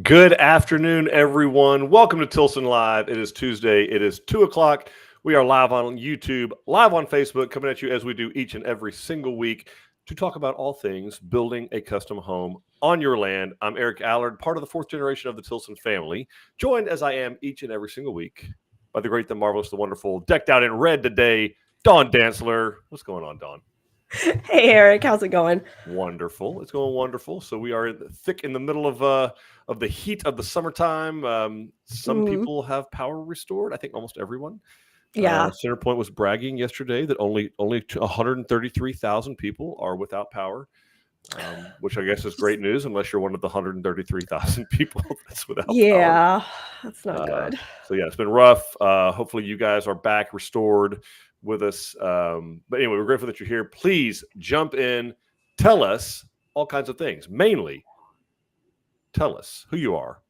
Good afternoon, everyone. Welcome to Tilson Live. It is Tuesday. It is 2 o'clock. We are live on YouTube, live on Facebook, coming at you as we do each and every single week to talk about all things building a custom home on your land. I'm Eric Alarid, part of the fourth generation of the Tilson family, joined as I am each and every single week by the great, the marvelous, the wonderful, decked out in red today, Dawn Dantzler. What's going on, Dawn? Hey, Eric. How's it going? Wonderful. It's going wonderful. So we are thick in the middle of the heat of the summertime. Some people have power restored. I think almost everyone. Yeah. Centerpoint was bragging yesterday that only 133,000 people are without power, which I guess is great news unless you're one of the 133,000 people that's without power. Yeah, that's not good. So yeah, it's been rough. Hopefully you guys are back restored with us. But anyway, we're grateful that you're here. Please jump in. Tell us all kinds of things. Mainly, tell us who you are,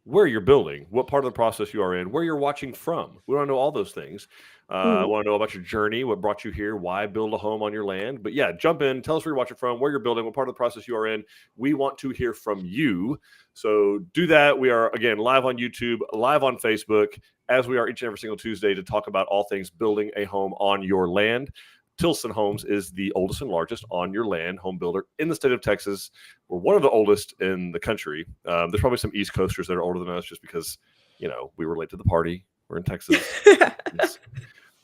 where you're building, what part of the process you are in, where you're watching from. We want to know all those things. I want to know about your journey, what brought you here, why build a home on your land. But yeah, jump in. Tell us where you're watching from, where you're building, what part of the process you are in. We want to hear from you. So do that. We are, again, live on YouTube, live on Facebook, as we are each and every single Tuesday to talk about all things building a home on your land. Tilson Homes is the oldest and largest on your land home builder in the state of Texas. We're one of the oldest in the country. There's probably some East Coasters that are older than us just because, you know, we were late to the party. We're in Texas.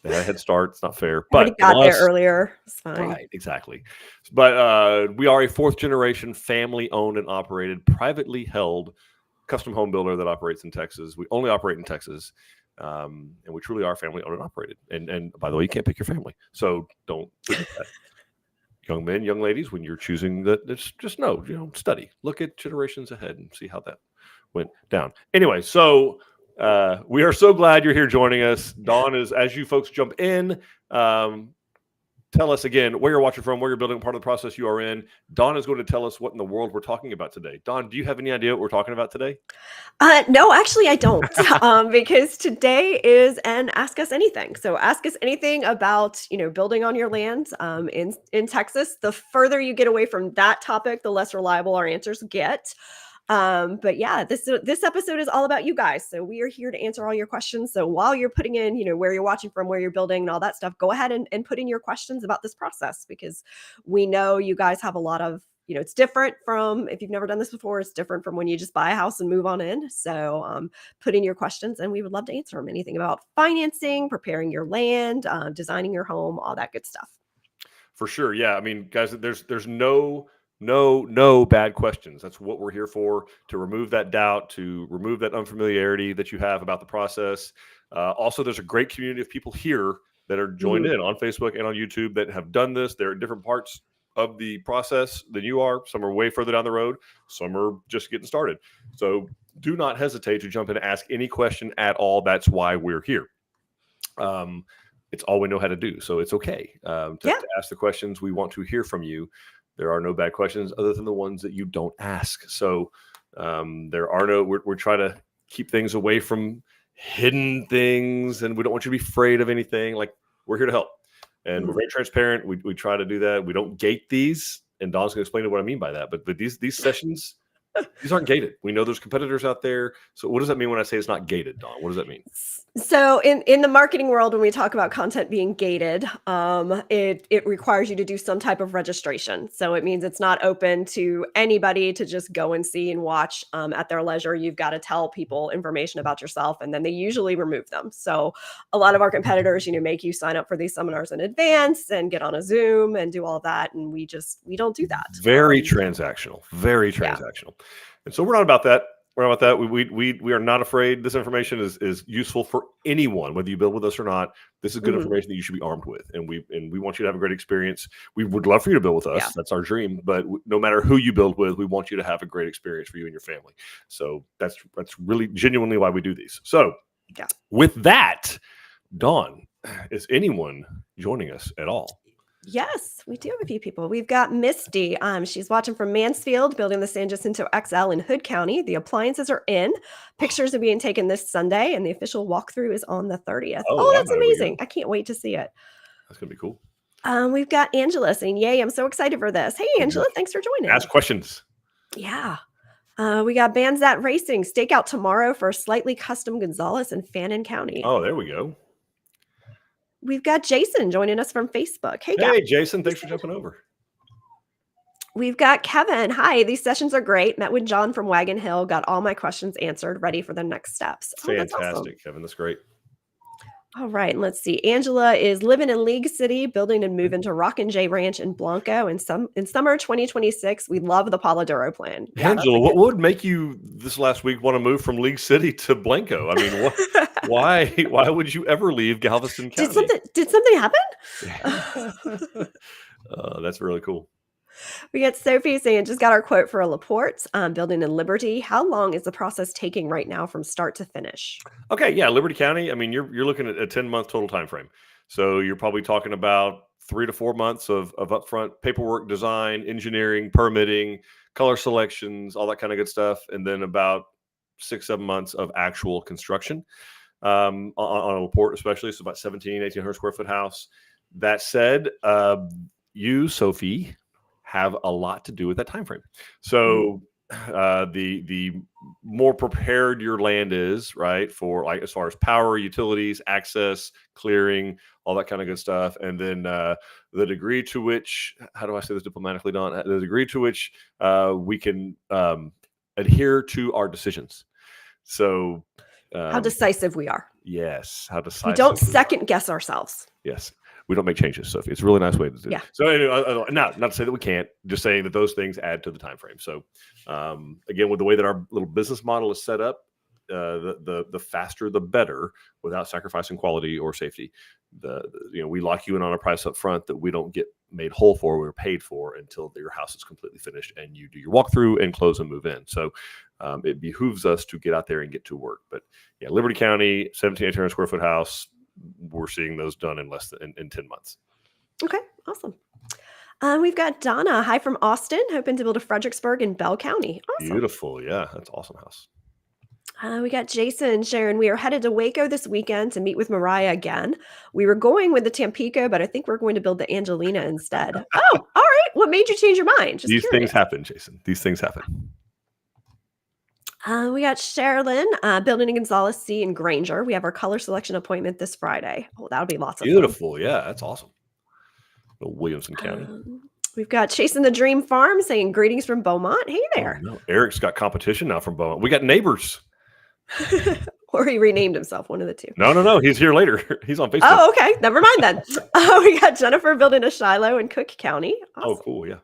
They had a head start. It's not fair. But we got there earlier. It's fine. Right, exactly. But we are a fourth generation family owned and operated, privately held custom home builder that operates in Texas. We only operate in Texas. And we truly are family owned and operated. And by the way, you can't pick your family. So don't forget that. Young men, young ladies, when you're choosing that, just know, study, look at generations ahead and see how that went down. Anyway, so we are so glad you're here joining us. Dawn is, as you folks jump in, tell us again where you're watching from, where you're building, part of the process you are in. Dawn is going to tell us what in the world we're talking about today. Dawn, do you have any idea what we're talking about today? No, actually, I don't. Because today is an Ask Us Anything. So ask us anything about, building on your land in Texas. The further you get away from that topic, the less reliable our answers get. But yeah, this episode is all about you guys. So we are here to answer all your questions. So while you're putting in, where you're watching from, where you're building and all that stuff, go ahead and put in your questions about this process, because we know you guys have a lot of, it's different from, if you've never done this before, it's different from when you just buy a house and move on in. So put in your questions and we would love to answer them. Anything about financing, preparing your land, designing your home, all that good stuff. For sure. Yeah. I mean, guys, there's no bad questions. That's what we're here for, to remove that doubt, to remove that unfamiliarity that you have about the process. Also, there's a great community of people here that are joined in on Facebook and on YouTube that have done this. They're at different parts of the process than you are. Some are way further down the road. Some are just getting started. So do not hesitate to jump in and ask any question at all. That's why we're here. It's all we know how to do. So it's okay to ask the questions. We want to hear from you. There are no bad questions other than the ones that you don't ask. So there are no, we're trying to keep things away from hidden things, and we don't want you to be afraid of anything. Like, we're here to help. And we're very transparent. We try to do that. We don't gate these. And Dawn's going to explain what I mean by that. But these sessions, these aren't gated. We know there's competitors out there. So what does that mean when I say it's not gated, Dawn? What does that mean? So in the marketing world, when we talk about content being gated, it requires you to do some type of registration. So it means it's not open to anybody to just go and see and watch at their leisure. You've got to tell people information about yourself, and then they usually remove them. So a lot of our competitors, make you sign up for these seminars in advance and get on a Zoom and do all that, and we don't do that. Very transactional, very Yeah. transactional. And so we're not about that. We're not about that. We are not afraid. This information is useful for anyone, whether you build with us or not. This is good Mhm. information that you should be armed with, and we want you to have a great experience. We would love for you to build with us. Yeah. That's our dream. But no matter who you build with, we want you to have a great experience for you and your family. So that's really genuinely why we do these. So Yeah. with that, Dawn, is anyone joining us at all? Yes, we do have a few people. We've got Misty. She's watching from Mansfield, building the San Jacinto XL in Hood County. The appliances are in. Pictures are being taken this Sunday, and the official walkthrough is on the 30th. Oh, Oh, wow, that's there we go. amazing. I can't wait to see it. That's gonna be cool. We've got Angela saying, "Yay, I'm so excited for this." Hey, Angela, thanks for joining. Ask questions. Yeah. We got Banzat Racing. Stakeout tomorrow for slightly custom Gonzales in Fannin County. Oh, there we go. We've got Jason joining us from Facebook. Hey, guys. Hey, Jason, thanks for jumping over. We've got Kevin. Hi, these sessions are great. Met with John from Wagon Hill. Got all my questions answered. Ready for the next steps. Oh, that's awesome. Fantastic, Kevin. That's great. All right, and let's see. Angela is living in League City, building and moving to Rock and J Ranch in Blanco in summer 2026. We love the Palo Duro plan. Yeah, Angela, what would make you this last week want to move from League City to Blanco? I mean, why would you ever leave Galveston County? Did something happen? That's really cool. We get Sophie saying, just got our quote for a Laporte building in Liberty. How long is the process taking right now from start to finish? Okay, yeah, Liberty County. I mean, you're looking at a 10-month total time frame. So you're probably talking about 3 to 4 months of upfront paperwork, design, engineering, permitting, color selections, all that kind of good stuff, and then about 6-7 months of actual construction on a Laporte, especially. So about 1,800 square foot house. That said, you, Sophie, have a lot to do with that time frame. So the more prepared your land is, right, for like as far as power, utilities, access, clearing, all that kind of good stuff, and then the degree to which, how do I say this diplomatically, Don? The degree to which we can adhere to our decisions. So how decisive we are. Yes, how decisive. We don't second guess ourselves. Yes. We don't make changes, Sophie. It's a really nice way to do it. Yeah. So anyway, not to say that we can't, just saying that those things add to the time frame. So again, with the way that our little business model is set up, the faster the better, without sacrificing quality or safety. We lock you in on a price up front that we don't get made whole for, we're paid for until your house is completely finished and you do your walkthrough and close and move in. So it behooves us to get out there and get to work. But yeah, Liberty County, 1,700 square foot house, we're seeing those done in less than in 10 months. Okay, awesome. We've got Donna. Hi from Austin, hoping to build a Fredericksburg in Bell County. Awesome. Beautiful. Yeah, that's an awesome house. We got Jason sharing. We are headed to Waco this weekend to meet with Mariah again. We were going with the Tampico, but I think we're going to build the Angelina instead. Oh, all right. What made you change your mind? These things happen, Jason. These things happen. We got Sherilyn building in Gonzales C in Granger. We have our color selection appointment this Friday. Oh, that'll be lots of fun. Beautiful. Yeah, that's awesome. Williamson County. We've got Chasing the Dream Farm saying greetings from Beaumont. Hey there. Oh, no. Eric's got competition now from Beaumont. We got neighbors. Or he renamed himself, one of the two. No. He's here later. He's on Facebook. Oh, okay. Never mind then. We got Jennifer building a Shiloh in Cook County. Awesome. Oh, cool. Yeah.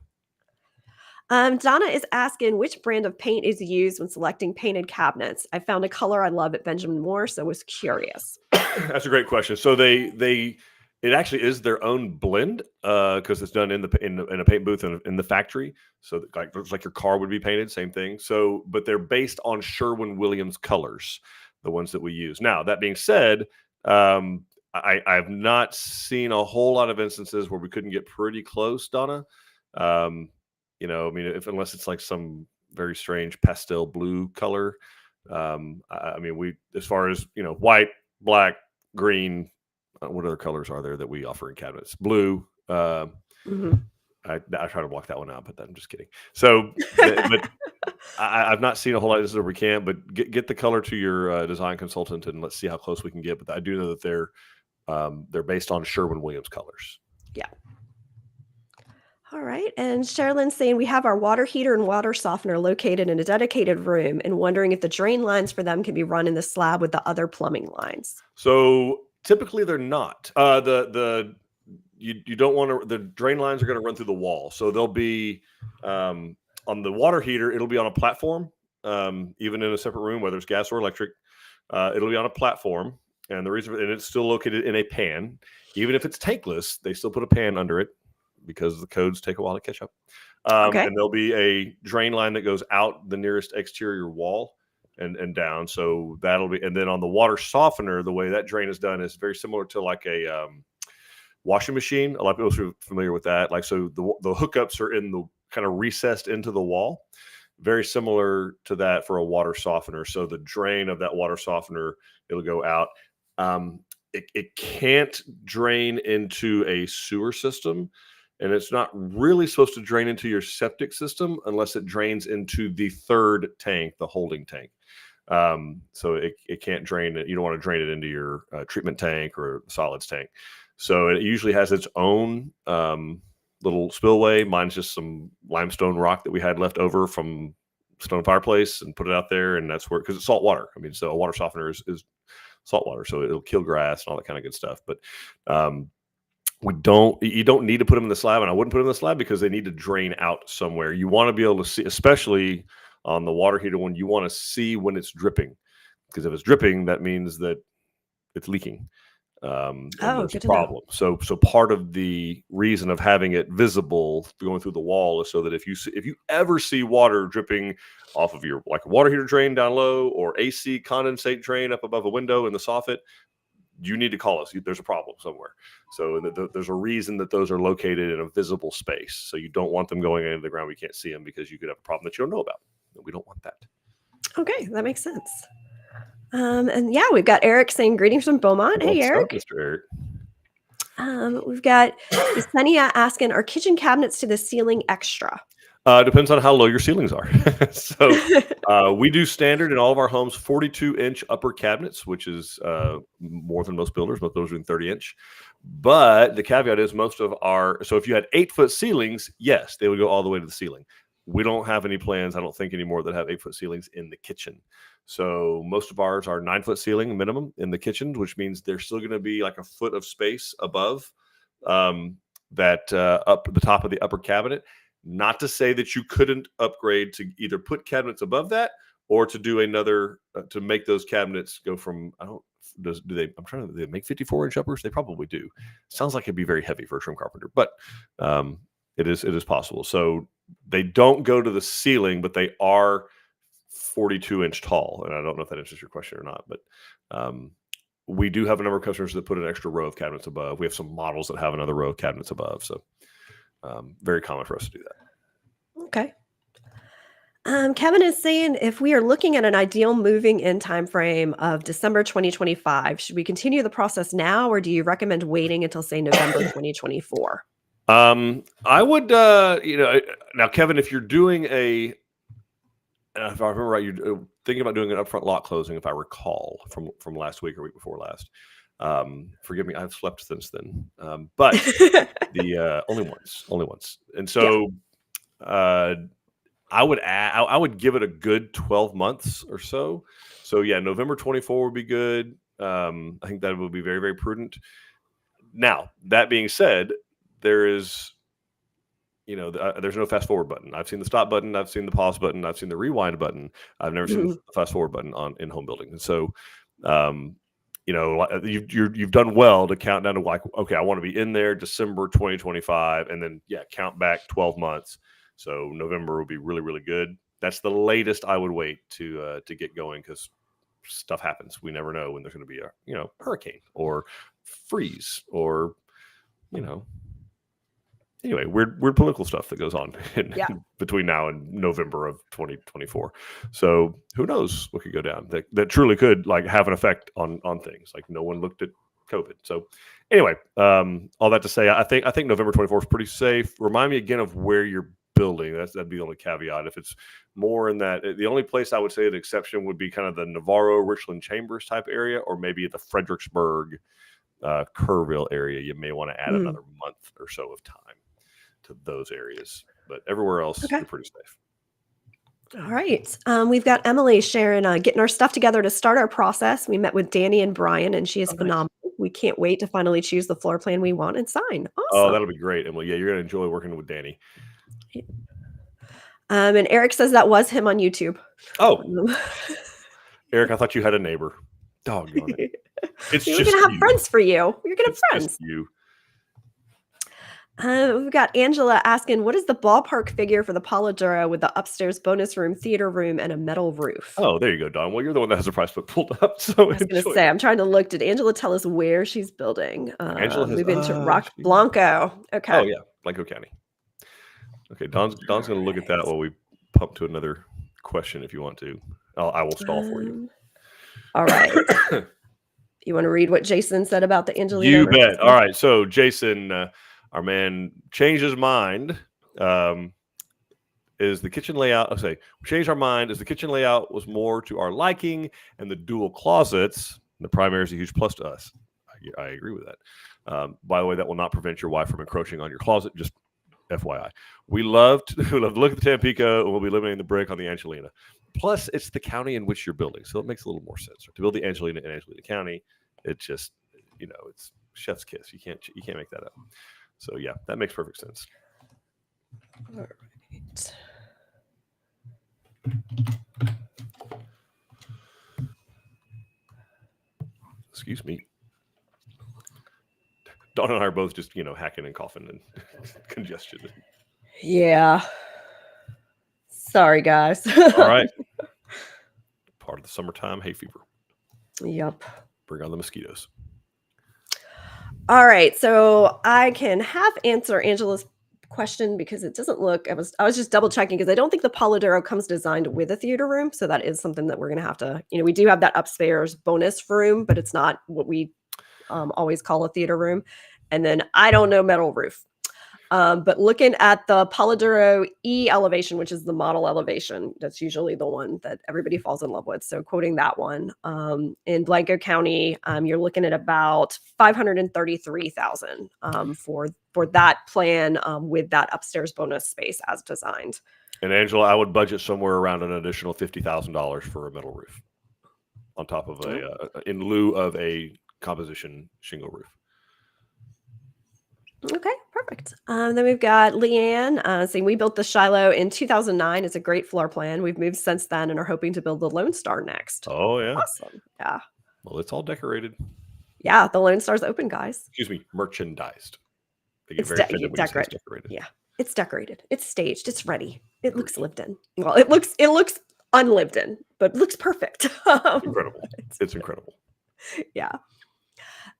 Donna is asking which brand of paint is used when selecting painted cabinets. I found a color I love at Benjamin Moore, so was curious. That's a great question. So it actually is their own blend because it's done in a paint booth in the factory. So like your car would be painted, same thing. So, but they're based on Sherwin-Williams colors, the ones that we use. Now, that being said, I've not seen a whole lot of instances where we couldn't get pretty close, Donna. Unless it's like some very strange pastel blue color. We, as far as, white, black, green, what other colors are there that we offer in cabinets? Blue. I try to block that one out, but I'm just kidding. So, but I've not seen a whole lot of this where we can't, but get the color to your design consultant and let's see how close we can get. But I do know that they're based on Sherwin-Williams colors. Yeah. All right. And Sherilyn's saying we have our water heater and water softener located in a dedicated room and wondering if the drain lines for them can be run in the slab with the other plumbing lines. So typically they're not. You don't want to. The drain lines are going to run through the wall, so they'll be on the water heater. It'll be on a platform, even in a separate room, whether it's gas or electric. It'll be on a platform, and the reason, and it's still located in a pan. Even if it's tankless, they still put a pan under it because the codes take a while to catch up. Okay. And there'll be a drain line that goes out the nearest exterior wall and down. So that'll be, and then on the water softener, the way that drain is done is very similar to like a washing machine. A lot of people are familiar with that. Like, so the hookups are in the kind of recessed into the wall, very similar to that for a water softener. So the drain of that water softener, it'll go out. It can't drain into a sewer system. And it's not really supposed to drain into your septic system unless it drains into the third tank, the holding tank. So it can't drain it. You don't want to drain it into your treatment tank or solids tank. So it usually has its own little spillway. Mine's just some limestone rock that we had left over from stone fireplace and put it out there. And that's where, because it's salt water. I mean, so a water softener is salt water. So it'll kill grass and all that kind of good stuff. But you don't need to put them in the slab, and I wouldn't put them in the slab because they need to drain out somewhere. You want to be able to see, especially on the water heater one, you want to see when it's dripping, because if it's dripping, that means that it's leaking. There's a problem. So part of the reason of having it visible going through the wall is so that if you ever see water dripping off of your, like a water heater drain down low or AC condensate drain up above a window in the soffit, you need to call us. There's a problem somewhere. So there's a reason that those are located in a visible space. So you don't want them going into the ground. We can't see them because you could have a problem that you don't know about. We don't want that. Okay, that makes sense. And yeah, we've got Eric saying greetings from Beaumont. Hey, Eric. What's up, Mr. Eric? We've got Yesenia asking, are kitchen cabinets to the ceiling extra? Depends on how low your ceilings are. So we do standard in all of our homes 42-inch upper cabinets, which is more than most builders. Most builders are doing 30-inch. But the caveat is so if you had 8-foot ceilings, yes, they would go all the way to the ceiling. We don't have any plans, I don't think, anymore that have 8-foot ceilings in the kitchen. So most of ours are 9-foot ceiling minimum in the kitchen, which means there's still going to be like a foot of space above that up the top of the upper cabinet. Not to say that you couldn't upgrade to either put cabinets above that or to do another to make those cabinets go from, do they make 54-inch uppers? They probably do. Sounds like it'd be very heavy for a trim carpenter, but it is possible. So they don't go to the ceiling, but they are 42-inch tall. And I don't know if that answers your question or not, but we do have a number of customers that put an extra row of cabinets above. We have some models that have another row of cabinets above. So very common for us to do that. Okay. Kevin is saying, if we are looking at an ideal moving in time frame of December 2025, should we continue the process now, or do you recommend waiting until, say, November 2024? I would, now, Kevin, if you're doing if I remember right, you're thinking about doing an upfront lot closing, if I recall from last week or week before last. Forgive me, I've slept since then. But the only once. And so I would give it a good 12 months or so. So yeah, November 24 would be good. I think that would be very, very prudent. Now, that being said, there's no fast forward button. I've seen the stop button. I've seen the pause button. I've seen the rewind button. I've never seen the fast forward button in home building. And so, you've done well to count down to like, okay, I want to be in there December 2025, and then count back 12 months. So November will be really, really good. That's the latest I would wait to get going, because stuff happens. We never know when there's going to be a hurricane or freeze or anyway, weird political stuff that goes on between now and November of 2024. So who knows what could go down that truly could like have an effect on things. Like no one looked at COVID. So anyway, all that to say, I think November 24 is pretty safe. Remind me again of where you're building, that'd be the only caveat. If it's more in that, the only place I would say an exception would be kind of the Navarro, Richland Chambers type area, or maybe the Fredericksburg, Kerrville area. You may want to add another month or so of time to those areas, but everywhere else you're pretty safe. All right. We've got Emily sharing, getting our stuff together to start our process. We met with Danny and Brian, and she is phenomenal. We can't wait to finally choose the floor plan we want and sign. Awesome. Oh, that'll be great, Emily. Yeah, you're going to enjoy working with Danny. And Eric says that was him on YouTube. Oh, Eric, I thought you had a neighbor. Doggone it. We're going to have friends for you. You're going to have friends. Just you. We've got Angela asking, what is the ballpark figure for the Palo Duro with the upstairs bonus room, theater room, and a metal roof? Oh, there you go, Dawn. Well, you're the one that has the price book pulled up. So I was going to say, I'm trying to look. Did Angela tell us where she's building? Angela has moving to Rock Blanco. Okay. Oh, yeah. Blanco County. Okay. Dawn's going to look at that while we pump to another question if you want to. I will stall for you. All right. You want to read what Jason said about the Angelina? You bet. All right. So, Jason, our man changed his mind. Is the kitchen layout? I'll say we changed our mind. As the kitchen layout was more to our liking, and the dual closets, the primary is a huge plus to us. I agree with that. By the way, that will not prevent your wife from encroaching on your closet. Just FYI, we love to look at the Tampico, and we'll be eliminating the brick on the Angelina. Plus, it's the county in which you're building, so it makes a little more sense. To build the Angelina in Angelina County, it's just it's chef's kiss. You can't make that up. So yeah, that makes perfect sense. All right. Excuse me. Dawn and I are both just hacking and coughing and congestion. Yeah. Sorry, guys. All right. Part of the summertime hay fever. Yep. Bring on the mosquitoes. All right, so I can answer Angela's question because it doesn't look. I was just double checking because I don't think the Palo Duro comes designed with a theater room, so that is something that we're gonna have to. We do have that upstairs bonus room, but it's not what we always call a theater room. And then I don't know metal roof. But looking at the Palo Duro E elevation, which is the model elevation, that's usually the one that everybody falls in love with. So quoting that one, in Blanco County, you're looking at about $533,000 for that plan with that upstairs bonus space as designed. And Angela, I would budget somewhere around an additional $50,000 for a metal roof, on top of in lieu of a composition shingle roof. Okay, perfect. Then we've got Leanne saying we built the Shiloh in 2009. It's a great floor plan. We've moved since then and are hoping to build the Lone Star next. Oh, yeah. Awesome. Yeah. Well, it's all decorated. Yeah, the Lone Star's open, guys. Excuse me, merchandised. It's decorated. Yeah, it's decorated. It's staged. It's ready. It looks lived in. Well, it looks unlived in, but looks perfect. Incredible. It's incredible. Yeah.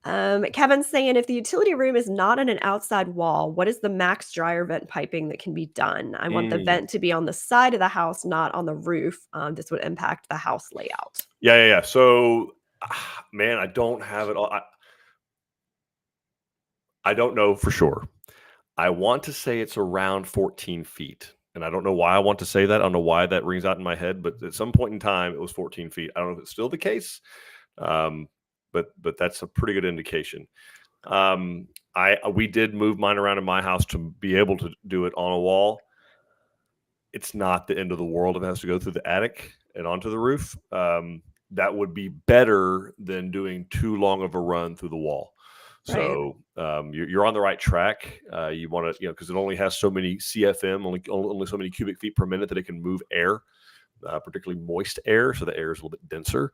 Kevin's saying if the utility room is not on an outside wall, what is the max dryer vent piping that can be done? I want the vent to be on the side of the house, not on the roof. This would impact the house layout. Yeah. So, man, I don't have it all. I don't know for sure. I want to say it's around 14 feet. And I don't know why I want to say that. I don't know why that rings out in my head. But at some point in time, it was 14 feet. I don't know if it's still the case. But that's a pretty good indication. We did move mine around in my house to be able to do it on a wall. It's not the end of the world if it has to go through the attic and onto the roof. That would be better than doing too long of a run through the wall. Right. So you're on the right track. You want to, because it only has so many CFM, only so many cubic feet per minute that it can move air, particularly moist air. So the air is a little bit denser.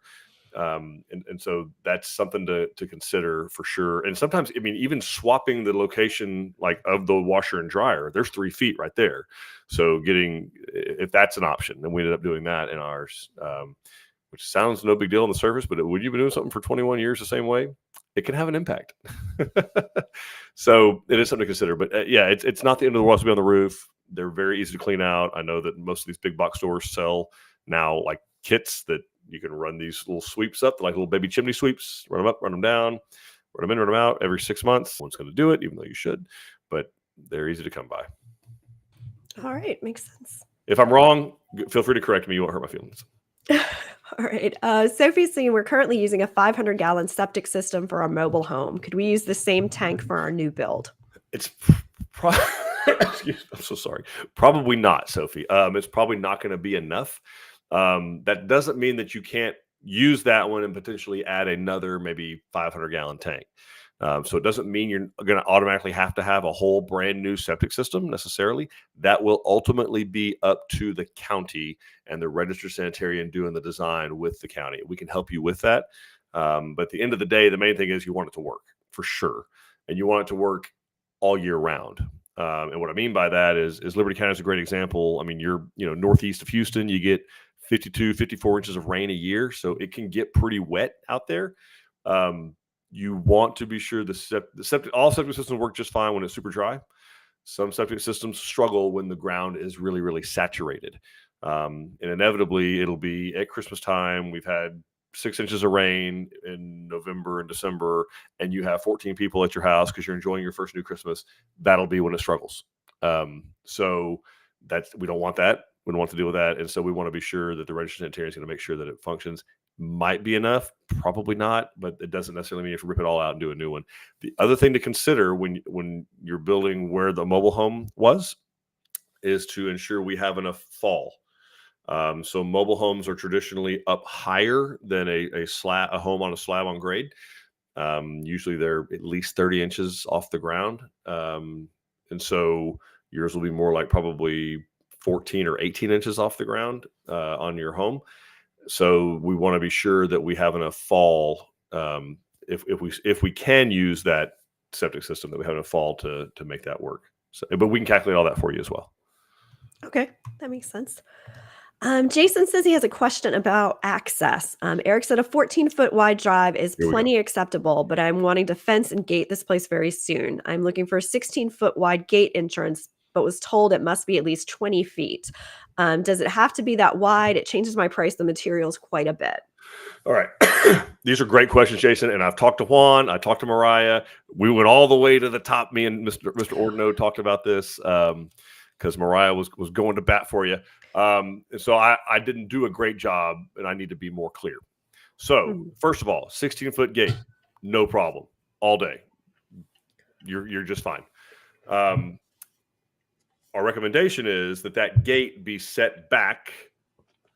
And so that's something to consider for sure. And sometimes, even swapping the location of the washer and dryer, there's 3 feet right there. So if that's an option, then we ended up doing that in ours, which sounds no big deal on the surface, but would you be doing something for 21 years the same way? It can have an impact. So it is something to consider, but it's not the end of the world to be on the roof. They're very easy to clean out. I know that most of these big box stores sell now kits that you can run these little sweeps up, like little baby chimney sweeps, run them up, run them down, run them in, run them out every 6 months. No one's going to do it, even though you should, but they're easy to come by. All right, makes sense. If I'm wrong, feel free to correct me. You won't hurt my feelings. All right. Sophie's saying we're currently using a 500-gallon septic system for our mobile home. Could we use the same tank for our new build? It's excuse, I'm so sorry. Probably not, Sophie. It's probably not going to be enough. That doesn't mean that you can't use that one and potentially add another maybe 500-gallon tank. So it doesn't mean you're going to automatically have to have a whole brand new septic system necessarily. That will ultimately be up to the county and the registered sanitarian doing the design with the county. We can help you with that. But at the end of the day, the main thing is you want it to work for sure. And you want it to work all year round. And what I mean by that is Liberty County is a great example. I mean, you're northeast of Houston, you get 52, 54 inches of rain a year. So it can get pretty wet out there. You want to be sure all septic systems work just fine when it's super dry. Some septic systems struggle when the ground is really, really saturated. And inevitably, it'll be at Christmas time. We've had 6 inches of rain in November and December, and you have 14 people at your house because you're enjoying your first new Christmas. That'll be when it struggles. So we don't want that. We don't want to deal with that. And so we want to be sure that the registered sanitarian is going to make sure that it functions. Might be enough, probably not, but it doesn't necessarily mean you have to rip it all out and do a new one. The other thing to consider when you're building where the mobile home was is to ensure we have enough fall. So mobile homes are traditionally up higher than a home on a slab on grade. Usually they're at least 30 inches off the ground. And so yours will be more like probably 14 or 18 inches off the ground on your home. So we want to be sure that we have enough fall. If we can use that septic system, that we have enough fall to make that work. So, but we can calculate all that for you as well. Okay, that makes sense. Jason says he has a question about access. Eric said a 14-foot wide drive is plenty acceptable, but I'm wanting to fence and gate this place very soon. I'm looking for a 16-foot wide gate entrance, but was told it must be at least 20 feet. Does it have to be that wide? It changes my price, the materials quite a bit. All right. These are great questions, Jason. And I've talked to Juan. I talked to Mariah. We went all the way to the top. Me and Mr. Ordino talked about this because Mariah was going to bat for you. And so I didn't do a great job, and I need to be more clear. So first of all, 16-foot gate, no problem, all day. You're just fine. Our recommendation is that gate be set back,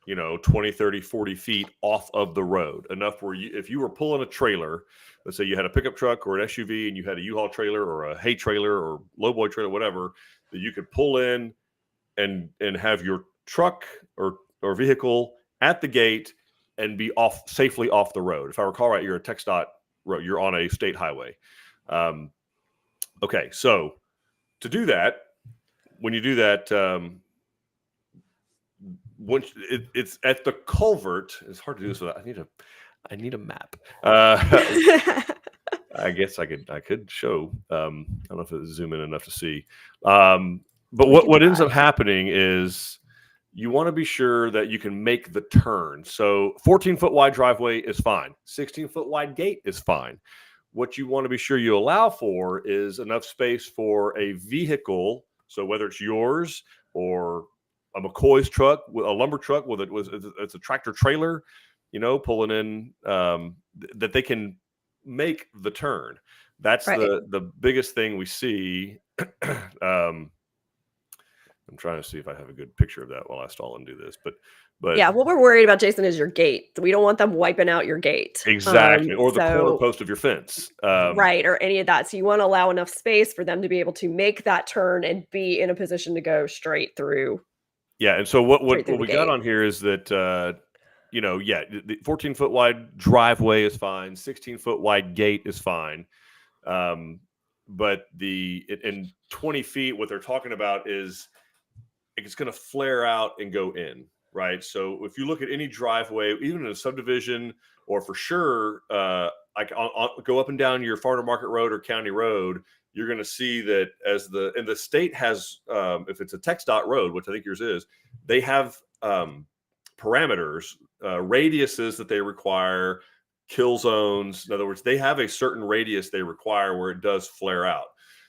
20, 30, 40 feet off of the road, enough where if you were pulling a trailer, let's say you had a pickup truck or an SUV and you had a U-Haul trailer or a hay trailer or lowboy trailer, whatever, that you could pull in and have your truck or vehicle at the gate and be safely off the road. If I recall right, you're a TXDot road, you're on a state highway. Okay, so to do that, when you do that, once it's at the culvert, it's hard to do this without. I need a map. I guess I could show. I don't know if it's zoom in enough to see. But what ends up happening is you want to be sure that you can make the turn. So 14-foot wide driveway is fine. 16-foot wide gate is fine. What you want to be sure you allow for is enough space for a vehicle. So whether it's yours or a McCoy's truck, a lumber truck it's a tractor trailer, pulling in, that they can make the turn. That's right. The biggest thing we see. I'm trying to see if I have a good picture of that while I stall and do this, but yeah, what we're worried about, Jason, is your gate. We don't want them wiping out your gate. Exactly. Or the corner post of your fence. Right. Or any of that. So you want to allow enough space for them to be able to make that turn and be in a position to go straight through. Yeah. And so what we got on here is that, the 14-foot wide driveway is fine. 16-foot wide gate is fine. But in 20 feet, what they're talking about is it's going to flare out and go in, right? So if you look at any driveway, even in a subdivision, or for sure, go up and down your Farmer Market Road or County Road, you're going to see that the state has, if it's a TXDot road, which I think yours is, they have parameters, radiuses that they require, kill zones. In other words, they have a certain radius they require where it does flare out.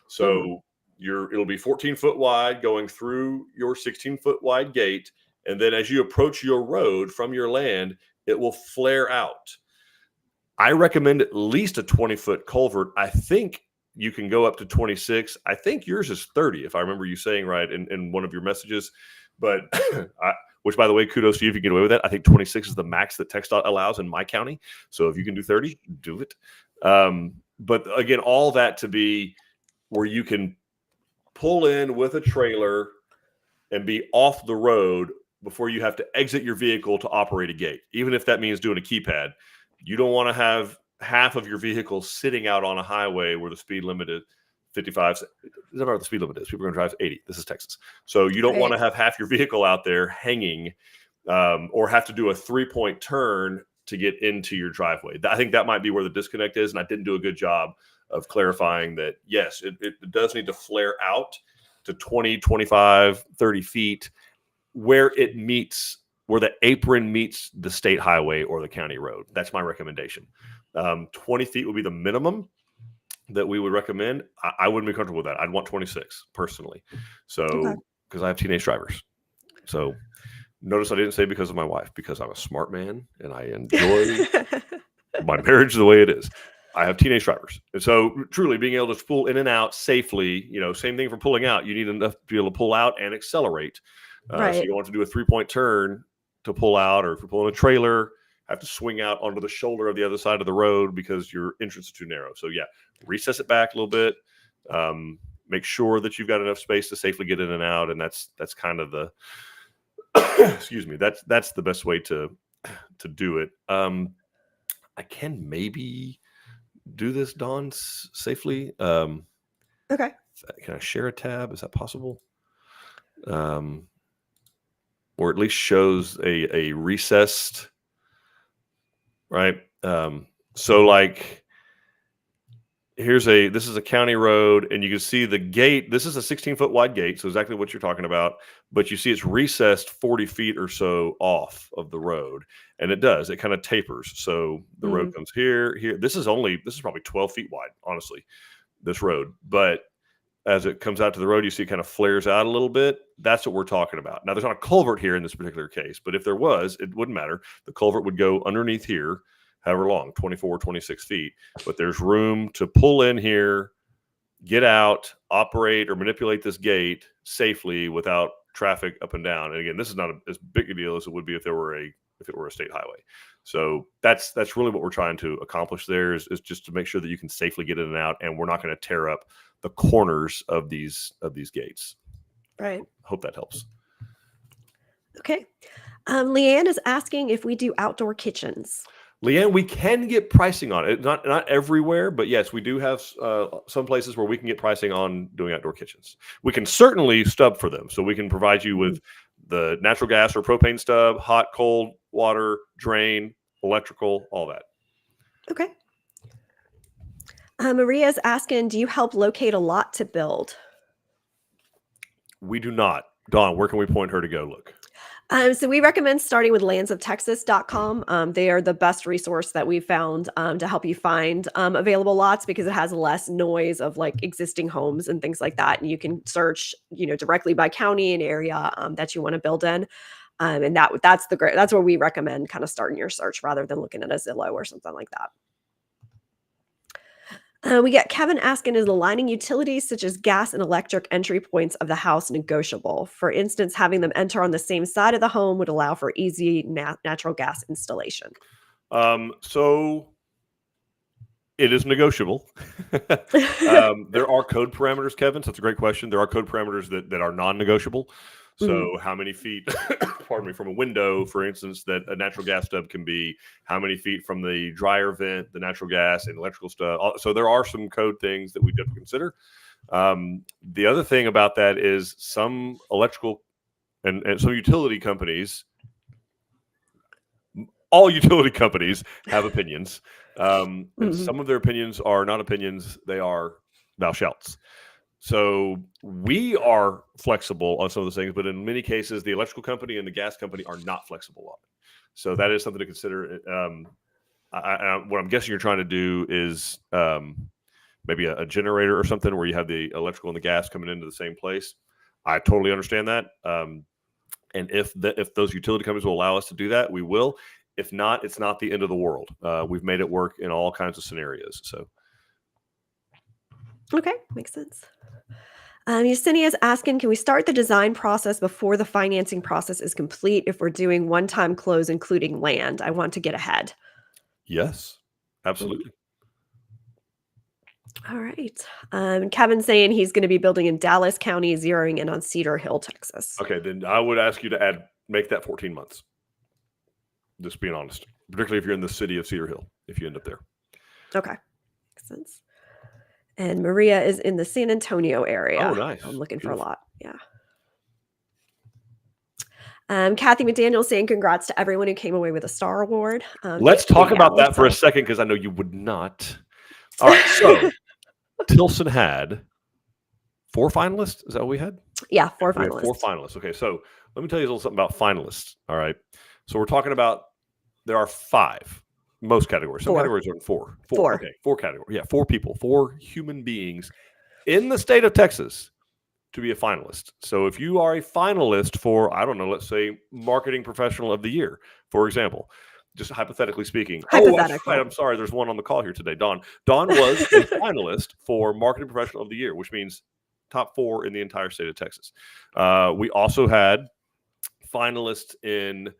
So it'll be 14 foot wide going through your 16-foot wide gate. And then as you approach your road from your land, it will flare out. I recommend at least a 20-foot culvert. I think you can go up to 26. I think yours is 30, if I remember you saying right in one of your messages. But which, by the way, kudos to you if you get away with that. I think 26 is the max that TXDot allows in my county. So if you can do 30, do it. But again, all that to be where you can pull in with a trailer and be off the road before you have to exit your vehicle to operate a gate, even if that means doing a keypad. You don't want to have half of your vehicle sitting out on a highway where the speed limit is 55. Doesn't matter what the speed limit is. People are going to drive 80. This is Texas. So you don't want to have half your vehicle out there hanging or have to do a 3-point turn to get into your driveway. I think that might be where the disconnect is. And I didn't do a good job of clarifying that, yes, it does need to flare out to 20, 25, 30 feet where it meets, where the apron meets the state highway or the county road. That's my recommendation. 20 feet would be the minimum that we would recommend. I wouldn't be comfortable with that. I'd want 26 personally. So, because I have teenage drivers. So notice I didn't say because of my wife, because I'm a smart man and I enjoy my marriage the way it is. I have teenage drivers. And so truly being able to pull in and out safely, same thing for pulling out. You need enough to be able to pull out and accelerate. So you don't want to do a 3-point turn to pull out, or if you're pulling a trailer, have to swing out onto the shoulder of the other side of the road because your entrance is too narrow. So recess it back a little bit. Make sure that you've got enough space to safely get in and out. And that's kind of the, excuse me, that's the best way to do it. I can maybe do this, Dawn, safely. Okay. Can I share a tab? Is that possible? Or at least shows a recessed, right? So like, this is a county road, and you can see the gate. This is a 16-foot wide gate, so exactly what you're talking about. But you see it's recessed 40 feet or so off of the road, and it kind of tapers. So the road comes here. This is probably 12 feet wide, honestly, this road. But as it comes out to the road, you see it kind of flares out a little bit. That's what we're talking about. Now, there's not a culvert here in this particular case, but if there was, it wouldn't matter. The culvert would go underneath here, however long, 24, 26 feet. But there's room to pull in here, get out, operate or manipulate this gate safely without traffic up and down. And again, this is not as big a deal as it would be if it were a state highway. So that's really what we're trying to accomplish there is just to make sure that you can safely get in and out, and we're not going to tear up the corners of these gates. Right. Hope that helps. Okay. Leanne is asking if we do outdoor kitchens. Leanne, we can get pricing on it. Not everywhere, but yes, we do have some places where we can get pricing on doing outdoor kitchens. We can certainly stub for them. So we can provide you with the natural gas or propane stub, hot, cold, water, drain, electrical, all that. Okay. Maria's asking, do you help locate a lot to build? We do not. Dawn, where can we point her to go look? So we recommend starting with landsoftexas.com. They are the best resource that we've found to help you find available lots, because it has less noise of like existing homes and things like that. And you can search, directly by county and area that you want to build in. And that's where we recommend kind of starting your search rather than looking at a Zillow or something like that. We get Kevin asking, is aligning utilities such as gas and electric entry points of the house negotiable? For instance, having them enter on the same side of the home would allow for easy natural gas installation. So it is negotiable. There are code parameters, Kevin. So that's a great question. There are code parameters that are non-negotiable. So how many feet, pardon me, from a window, for instance, that a natural gas stub can be, how many feet from the dryer vent, the natural gas and electrical stub. So there are some code things that we have to consider. The other thing about that is some electrical and some utility companies, all utility companies have opinions. And some of their opinions are not opinions. They are thou shalts. So we are flexible on some of those things, but in many cases, the electrical company and the gas company are not flexible on it. So that is something to consider. What I'm guessing you're trying to do is maybe a generator or something where you have the electrical and the gas coming into the same place. I totally understand that. And if those utility companies will allow us to do that, we will. If not, it's not the end of the world. We've made it work in all kinds of scenarios. So, okay, makes sense. Yesenia's asking, can we start the design process before the financing process is complete if we're doing one-time close, including land? I want to get ahead. yes, absolutely. All right. Kevin's saying he's going to be building in Dallas County, zeroing in on Cedar Hill, Texas. Okay, then I would ask you to make that 14 months. Just being honest, particularly if you're in the city of Cedar Hill, if you end up there. Okay, makes sense. And Maria is in the San Antonio area. Oh, nice. I'm looking for a lot. Yeah. Kathy McDaniel saying congrats to everyone who came away with a Star Award. Let's talk about that for a second, because I know you would not. All right, so Tilson had 4 finalists. Is that what we had? Yeah, 4 We had finalists. 4 finalists. Okay, so let me tell you a little something about finalists. All right, so we're talking about there are 5. Most categories. Some 4. categories are 4. 4. Okay, 4 categories. Yeah, 4 people, 4 human beings in the state of Texas to be a finalist. So if you are a finalist for, I don't know, let's say marketing professional of the year, for example, just hypothetically speaking. Oh, that's right. I'm sorry. There's one on the call here today. Dawn. Dawn was a finalist for marketing professional of the year, which means top 4 in the entire state of Texas. We also had finalists in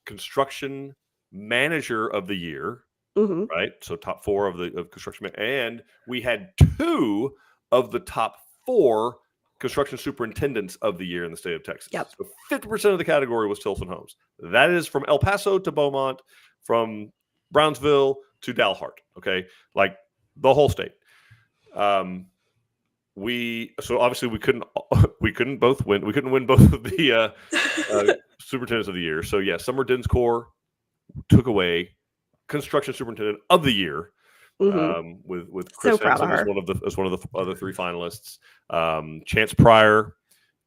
construction manager of the year, right? So top 4 of construction, and we had 2 of the top 4 construction superintendents of the year in the state of Texas. Yep. So 50% of the category was Tilson Homes. That is from El Paso to Beaumont, from Brownsville to Dalhart. Okay, like the whole state. So obviously we couldn't both win. We couldn't win both of the superintendents of the year. So yeah, Summer Dinscore took away construction superintendent of the year. With Chris Henson as one of the other 3 finalists. Chance Pryor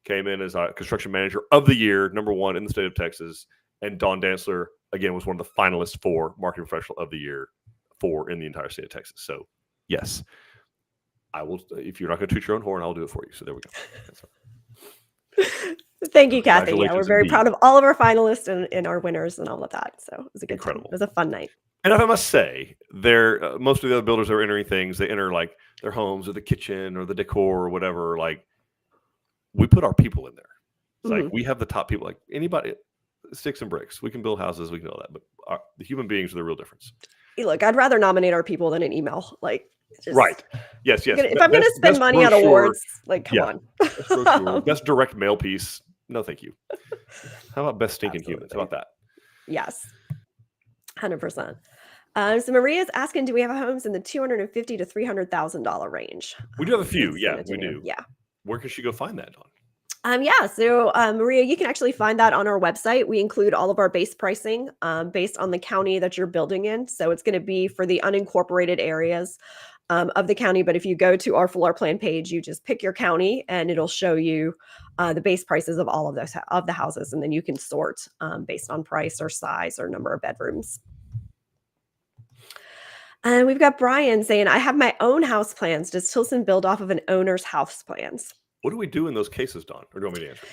came in as our construction manager of the year, number 1 in the state of Texas, and Dawn Dantzler again was one of the finalists for marketing professional of the year in the entire state of Texas. So yes, I will. If you're not going to toot your own horn, I'll do it for you. So there we go. Thank you, Kathy. Yeah, we're very proud of all of our finalists and our winners and all of that. So it was a good time. It was a fun night. And if I must say, most of the other builders that are entering things, they enter like their homes or the kitchen or the decor or whatever. Like, we put our people in there. It's like we have the top people. Like anybody, sticks and bricks. We can build houses. We can do all that. But the human beings are the real difference. Hey, look, I'd rather nominate our people than an email. Like, right. Yes. If I'm going to spend money on awards, like, come on. Best direct mail piece. No, thank you. How about best stinking humans? How about that? Yes. 100%. So Maria's asking, do we have homes in the $250,000 to $300,000 range? We do have a few. Yeah, we do. Yeah. Where can she go find that, Dawn? So Maria, you can actually find that on our website. We include all of our base pricing based on the county that you're building in. So it's going to be for the unincorporated areas of the county. But if you go to our floor plan page, you just pick your county and it'll show you the base prices of all of those of the houses. And then you can sort based on price or size or number of bedrooms. And we've got Brian saying, I have my own house plans. Does Tilson build off of an owner's house plans? What do we do in those cases, Dawn? Or do you want me to answer?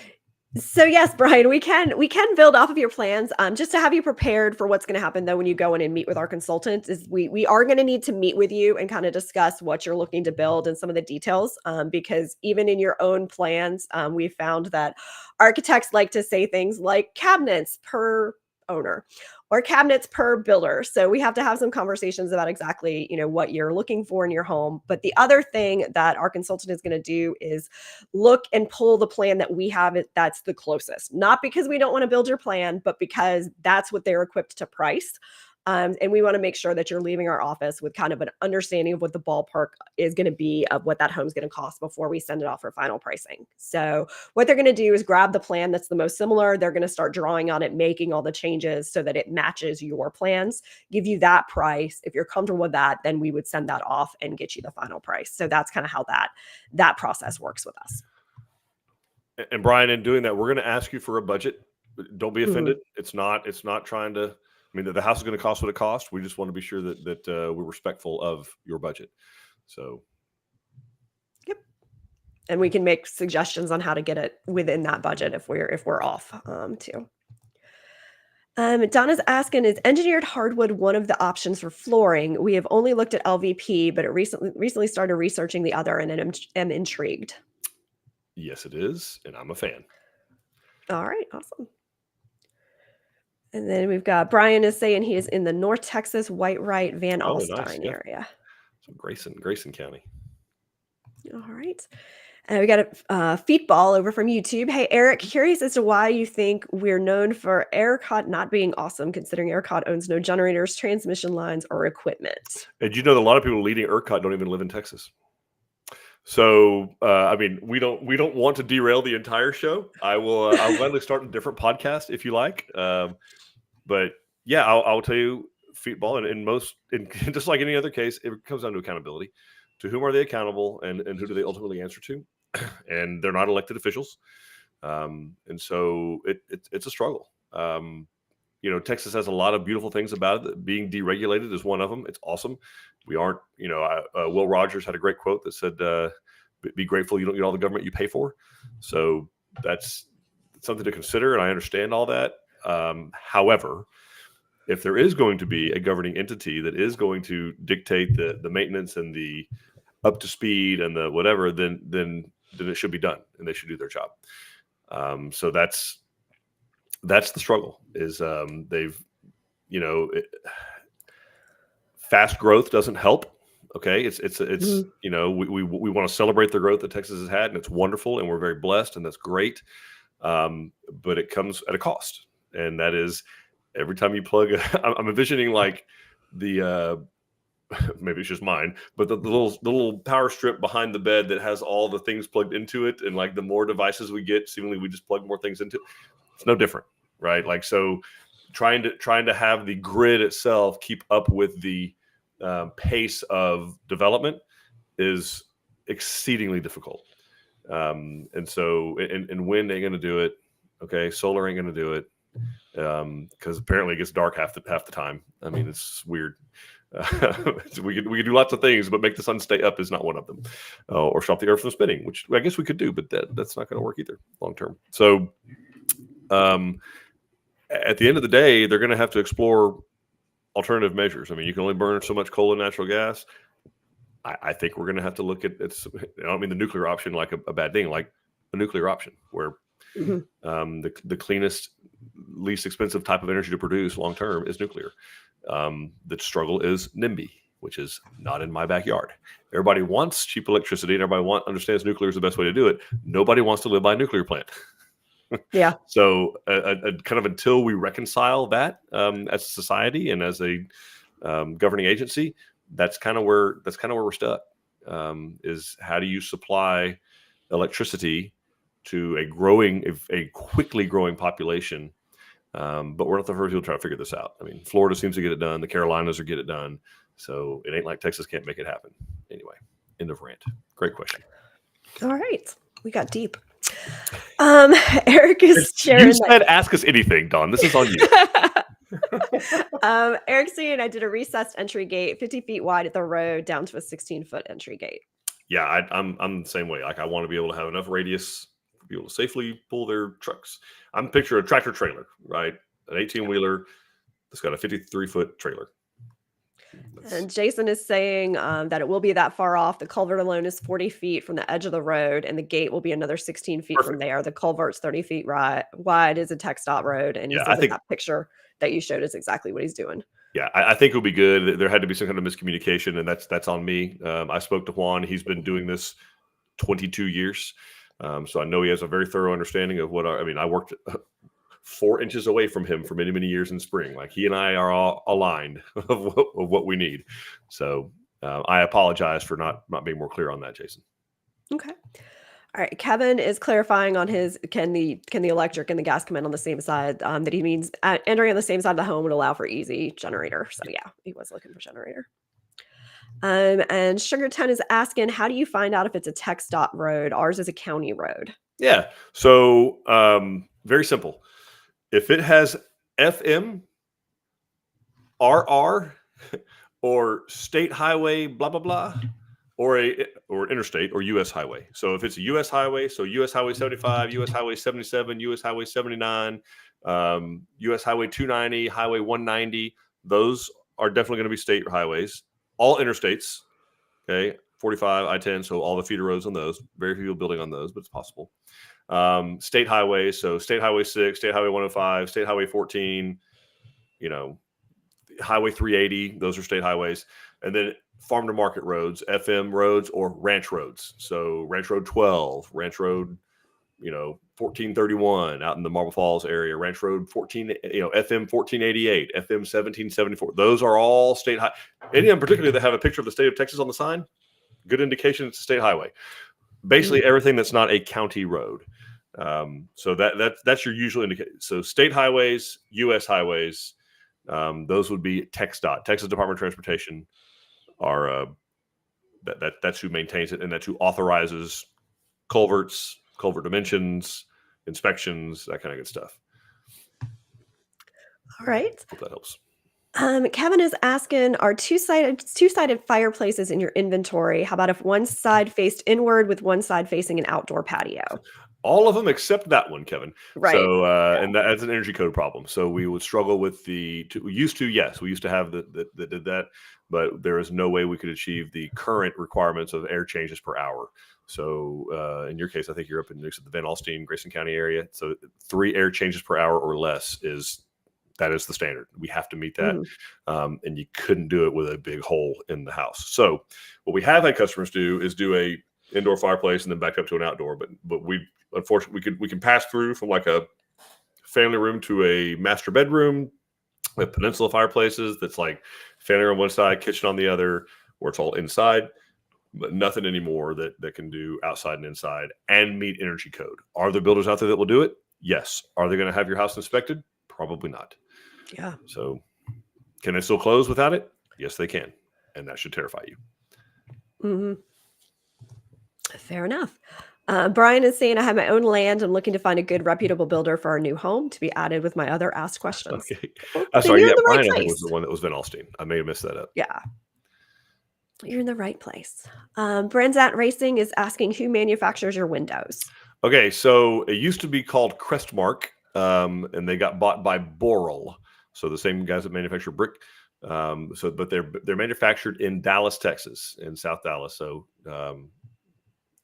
So yes, Brian, we can build off of your plans. Just to have you prepared for what's going to happen though when you go in and meet with our consultants is we are going to need to meet with you and kind of discuss what you're looking to build and some of the details. Because even in your own plans, we found that architects like to say things like cabinets per owner or cabinets per builder. So we have to have some conversations about exactly, what you're looking for in your home. But the other thing that our consultant is going to do is look and pull the plan that we have that's the closest, not because we don't want to build your plan, but because that's what they're equipped to price. And we want to make sure that you're leaving our office with kind of an understanding of what the ballpark is going to be of what that home's going to cost before we send it off for final pricing. So what they're going to do is grab the plan that's the most similar. They're going to start drawing on it, making all the changes so that it matches your plans, give you that price. If you're comfortable with that, then we would send that off and get you the final price. So that's kind of how that process works with us. And Brian, in doing that, we're going to ask you for a budget. Don't be offended. It's not trying to. I mean, the house is going to cost what it costs. We just want to be sure that we're respectful of your budget. So, Yep. And we can make suggestions on how to get it within that budget if we're off too. Donna's asking, is engineered hardwood one of the options for flooring? We have only looked at LVP, but it recently started researching the other, and am intrigued. yes, it is, and I'm a fan. All right, awesome. And then we've got Brian is saying he is in the North Texas, Whitewright, Van Oh, nice. Alstyne Yeah. area. So Grayson County. All right. We got a feetball over from YouTube. Hey, Eric, curious as to why you think we're known for ERCOT not being awesome, considering ERCOT owns no generators, transmission lines, or equipment. And you know that a lot of people leading ERCOT don't even live in Texas. So, I mean, we don't want to derail the entire show. I'll gladly start a different podcast if you like. But yeah, I'll tell you, feetball, and just like any other case, it comes down to accountability. To whom are they accountable, and who do they ultimately answer to? And they're not elected officials, and so it's a struggle. Texas has a lot of beautiful things about it. Being deregulated is one of them. It's awesome. We aren't, Will Rogers had a great quote that said, be grateful you don't get all the government you pay for. So that's something to consider, and I understand all that. However, if there is going to be a governing entity that is going to dictate the maintenance and the up to speed and the whatever, then it should be done, and they should do their job. So that's the struggle. Is fast growth doesn't help. Okay, it's we want to celebrate the growth that Texas has had, and it's wonderful, and we're very blessed, and that's great. But it comes at a cost, and that is every time you plug. I'm envisioning like the maybe it's just mine, but the little power strip behind the bed that has all the things plugged into it, and like the more devices we get, seemingly we just plug more things into it. It's no different, right? Like, so trying to have the grid itself keep up with the pace of development is exceedingly difficult. And so, and wind ain't going to do it. Okay, solar ain't going to do it, because apparently it gets dark half the time. I mean, it's weird. We could do lots of things, but make the sun stay up is not one of them, or stop the earth from spinning, which I guess we could do, but that's not going to work either long term. So, at the end of the day, they're going to have to explore alternative measures. I mean, you can only burn so much coal and natural gas. I think we're going to have to look at it's. I don't mean the nuclear option like a bad thing, like a nuclear option where the cleanest, least expensive type of energy to produce long term is nuclear. The struggle is NIMBY, which is not in my backyard. Everybody wants cheap electricity, and everybody understands nuclear is the best way to do it. Nobody wants to live by a nuclear plant. Yeah. So kind of until we reconcile that as a society and as a governing agency, that's kind of where we're stuck. Is how do you supply electricity to a quickly growing population? But we're not the first people to try to figure this out. I mean, Florida seems to get it done. The Carolinas get it done. So it ain't like Texas can't make it happen. Anyway, end of rant. Great question. All right. We got deep. Eric is sharing. You said ask us anything, Dawn. This is on you. Eric's saying I did a recessed entry gate 50 feet wide at the road down to a 16-foot entry gate. Yeah, I'm the same way. Like, I want to be able to have enough radius to be able to safely pull their trucks. I'm picturing a tractor trailer, right? An 18-wheeler that's got a 53-foot trailer. And Jason is saying that it will be that far off. The culvert alone is 40 feet from the edge of the road, and the gate will be another 16 feet from there. The culvert's 30 feet wide, is a TXDot road, and he says that picture that you showed is exactly what he's doing. Yeah, I think it'll be good. There had to be some kind of miscommunication, and that's on me. I spoke to Juan. He's been doing this 22 years, so I know he has a very thorough understanding of I worked 4 inches away from him for many, many years in spring. Like, he and I are all aligned of what we need. So I apologize for not being more clear on that, Jason. Okay. All right. Kevin is clarifying on his, can the electric and the gas come in on the same side? That he means entering on the same side of the home would allow for easy generator. So yeah, he was looking for generator. And Sugar 10 is asking, how do you find out if it's a TXDot road? Ours is a county road. Yeah. So very simple. If it has FM, RR, or state highway, blah, blah, blah, or an interstate or U.S. highway. So if it's a U.S. highway, so U.S. Highway 75, U.S. Highway 77, U.S. Highway 79, U.S. Highway 290, Highway 190, those are definitely going to be state highways. All interstates, okay, 45, I-10, so all the feeder roads on those. Very few people building on those, but it's possible. State highways, so State Highway 6, State Highway 105, State Highway 14, Highway 380, those are state highways. And then farm to market roads, FM roads, or ranch roads. So Ranch Road 12, Ranch Road, 1431 out in the Marble Falls area, Ranch Road 14, FM 1488, FM 1774. Those are all state high. Any of them particularly that have a picture of the state of Texas on the sign, good indication it's a state highway. Basically everything that's not a county road. So that's your usual indication. So state highways, U.S. highways, those would be TXDot, Texas Department of Transportation, are that's who maintains it, and that's who authorizes culverts, culvert dimensions, inspections, that kind of good stuff. All right. Hope that helps. Kevin is asking, are two-sided fireplaces in your inventory? How about if one side faced inward with one side facing an outdoor patio? All of them except that one, Kevin. Right. So, and that's an energy code problem. So we would struggle with we used to have that did that, but there is no way we could achieve the current requirements of air changes per hour. So in your case, I think you're up in the Van Alstyne, Grayson County area. So 3 air changes per hour or less is the standard. We have to meet that. And you couldn't do it with a big hole in the house. So what we have had customers do is do a indoor fireplace and then back up to an outdoor. But we, unfortunately, we can pass through from like a family room to a master bedroom with peninsula fireplaces. That's like family room on one side, kitchen on the other, where it's all inside, but nothing anymore that can do outside and inside and meet energy code. Are there builders out there that will do it? Yes. Are they going to have your house inspected? Probably not. Yeah. So can they still close without it? Yes, they can. And that should terrify you. Fair enough. Brian is saying, I have my own land. I'm looking to find a good, reputable builder for our new home to be added with my other asked questions. Okay. Well, I'm sorry. you're Yeah, in the right Brian, I think, place. was the one that was Van Alstyne. I may have messed that up. Yeah. You're in the right place. Branzat Racing is asking, who manufactures your windows? Okay, so it used to be called Crestmark, and they got bought by Boral. So the same guys that manufacture brick. But they're manufactured in Dallas, Texas, in South Dallas. So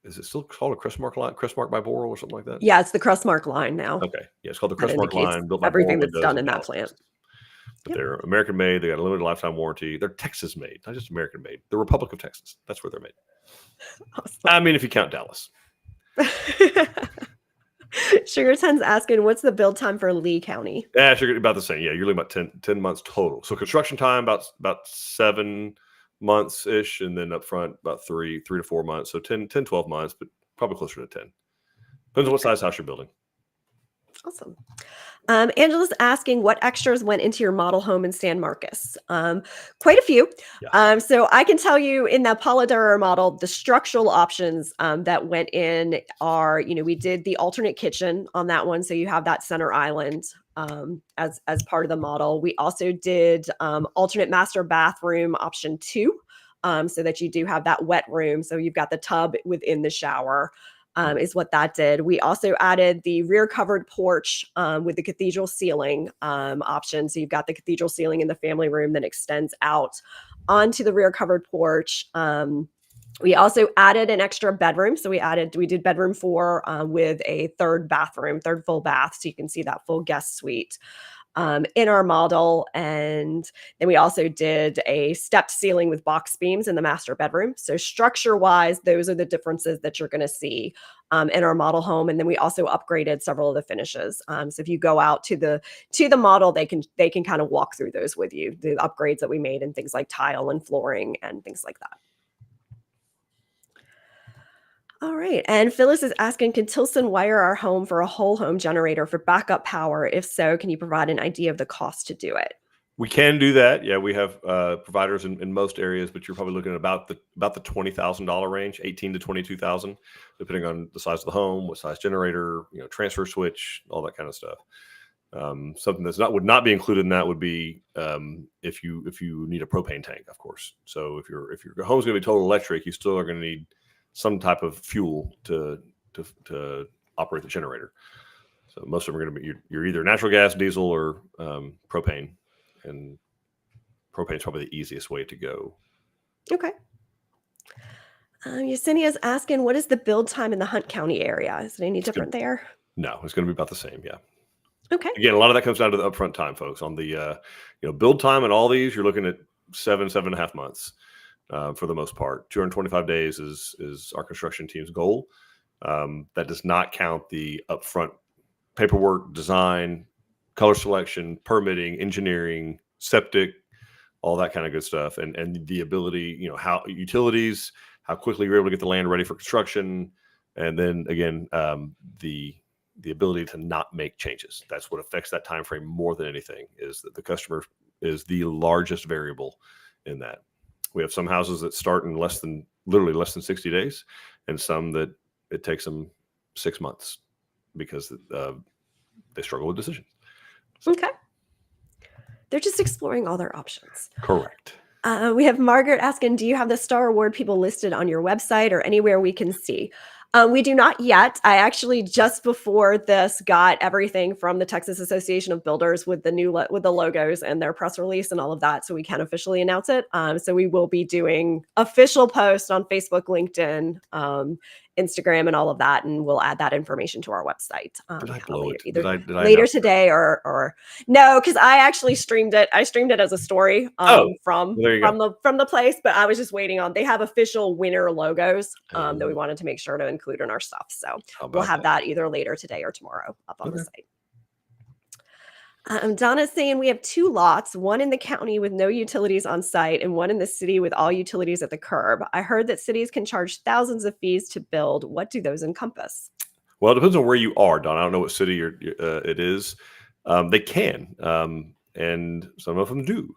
is it still called a Crestmark line? Crestmark by Boral or something like that? Yeah, it's the Crestmark line now. Okay, yeah, it's called the That Crestmark indicates line. Built by everything Boral that's Windows done in that Dallas, plant. Texas. But they're American made. They got a limited lifetime warranty. They're Texas made, not just American made. The Republic of Texas. That's where they're made. Awesome. I mean, if you count Dallas. Sugar 10's asking, what's the build time for Lee County? Yeah, sugar about the same. Yeah, you're looking about 10 months total. So construction time about 7 months ish, and then up front about 3 to 4 months. So 10, 12 months, but probably closer to 10. Depends on what size house you're building. Awesome. Angela's asking, what extras went into your model home in San Marcos? Quite a few. Yeah. So I can tell you in that Palo Duro model, the structural options that went in are, we did the alternate kitchen on that one. So you have that center island as part of the model. We also did alternate master bathroom option 2, so that you do have that wet room. So you've got the tub within the shower. Is what that did. We also added the rear covered porch with the cathedral ceiling option. So you've got the cathedral ceiling in the family room that extends out onto the rear covered porch. We also added an extra bedroom. So we did bedroom 4 with a third full bath. So you can see that full guest suite in our model. And then we also did a stepped ceiling with box beams in the master bedroom. So structure wise, those are the differences that you're going to see in our model home. And then we also upgraded several of the finishes. So if you go out to the model, they can kind of walk through those with you, the upgrades that we made and things like tile and flooring and things like that. All right. And Phyllis is asking, can Tilson wire our home for a whole home generator for backup power? If so, can you provide an idea of the cost to do it? We can do that. Yeah, we have providers in most areas, but you're probably looking at about the $20,000 range, $18,000 to $22,000, depending on the size of the home, what size generator, transfer switch, all that kind of stuff. Something that's would not be included in that would be if you need a propane tank, of course. So if your home's going to be total electric, you still are going to need some type of fuel to operate the generator. So most of them are going to be you're either natural gas, diesel, or propane, and propane is probably the easiest way to go. Okay. Yesenia's asking, what is the build time in the Hunt County area? Is it any different there? No, it's going to be about the same. Yeah. Okay. Again, a lot of that comes down to the upfront time, folks. On the build time and all these, you're looking at 7.5 months for the most part. 225 days is our construction team's goal. That does not count the upfront paperwork, design, color selection, permitting, engineering, septic, all that kind of good stuff, and the ability, how utilities, how quickly you're able to get the land ready for construction, and then again, the ability to not make changes. That's what affects that time frame more than anything, is that the customer is the largest variable in that. We have some houses that start in literally less than 60 days, and some that it takes them 6 months because they struggle with decisions. Okay. They're just exploring all their options. Correct. We have Margaret asking, do you have the Star Award people listed on your website or anywhere we can see? We do not yet. I actually just before this got everything from the Texas Association of Builders with the with the logos and their press release and all of that, so we can officially announce it. So we will be doing official posts on Facebook, LinkedIn, Instagram, and all of that, and we'll add that information to our website. Did I blow it? Either Did I later today or no, because I actually streamed it. I streamed it as a story from the place, but I was just waiting on. They have official winner logos that we wanted to make sure to include in our stuff. So we'll have that either later today or tomorrow up on the site. Donna's saying we have 2 lots, one in the county with no utilities on site and one in the city with all utilities at the curb. I heard that cities can charge thousands of fees to build. What do those encompass? Well, it depends on where you are, Don. I don't know what city it is. They can, and some of them do.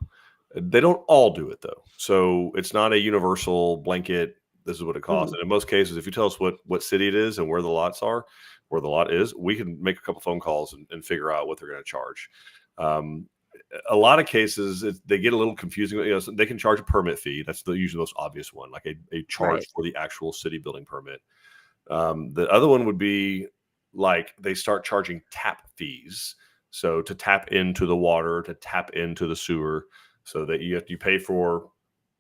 They don't all do it, though. So it's not a universal blanket, this is what it costs. And in most cases, if you tell us what city it is and where the lots are, where the lot is, we can make a couple phone calls and figure out what they're going to charge. A lot of cases, they get a little confusing. So they can charge a permit fee. That's usually the most obvious one, like a charge for the actual city building permit. The other one would be like they start charging tap fees. So to tap into the water, to tap into the sewer, so that you pay for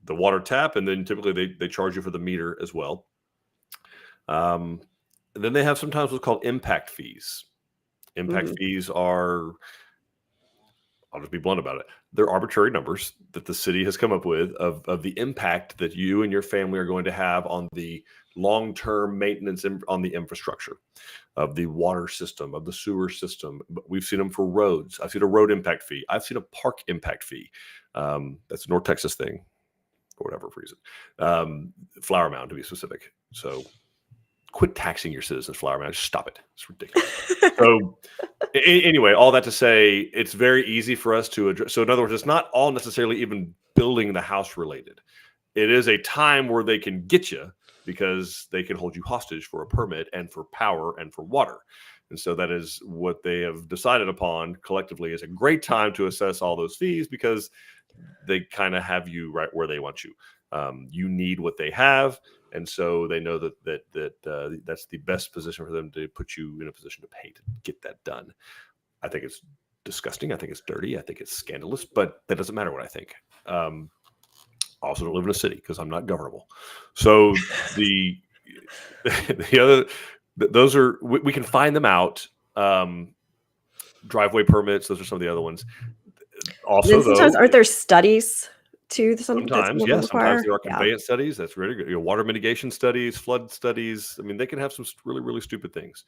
the water tap, and then typically they charge you for the meter as well. Then they have sometimes what's called impact fees. Impact fees are, I'll just be blunt about it, they're arbitrary numbers that the city has come up with of the impact that you and your family are going to have on the long-term maintenance on the infrastructure of the water system, of the sewer system. We've seen them for roads. I've seen a road impact fee. I've seen a park impact fee. That's a North Texas thing for whatever reason. Flower Mound, to be specific. So quit taxing your citizens, Flower Mound. Just stop it. It's ridiculous. So anyway, all that to say, it's very easy for us to address. So in other words, it's not all necessarily even building the house related. It is a time where they can get you because they can hold you hostage for a permit and for power and for water. And so that is what they have decided upon collectively is a great time to assess all those fees because they kind of have you right where they want you. You need what they have. And so they know that that's the best position for them to put you in a position to pay to get that done. I think it's disgusting. I think it's dirty. I think it's scandalous, but that doesn't matter what I think. I also don't live in a city because I'm not governable. So the other, those are, we can find them out. Driveway permits, those are some of the other ones. Also, sometimes aren't there studies too? Sometimes, yeah. Sometimes there are conveyance studies. That's really good. Water mitigation studies, flood studies. I mean, they can have some really, really stupid things.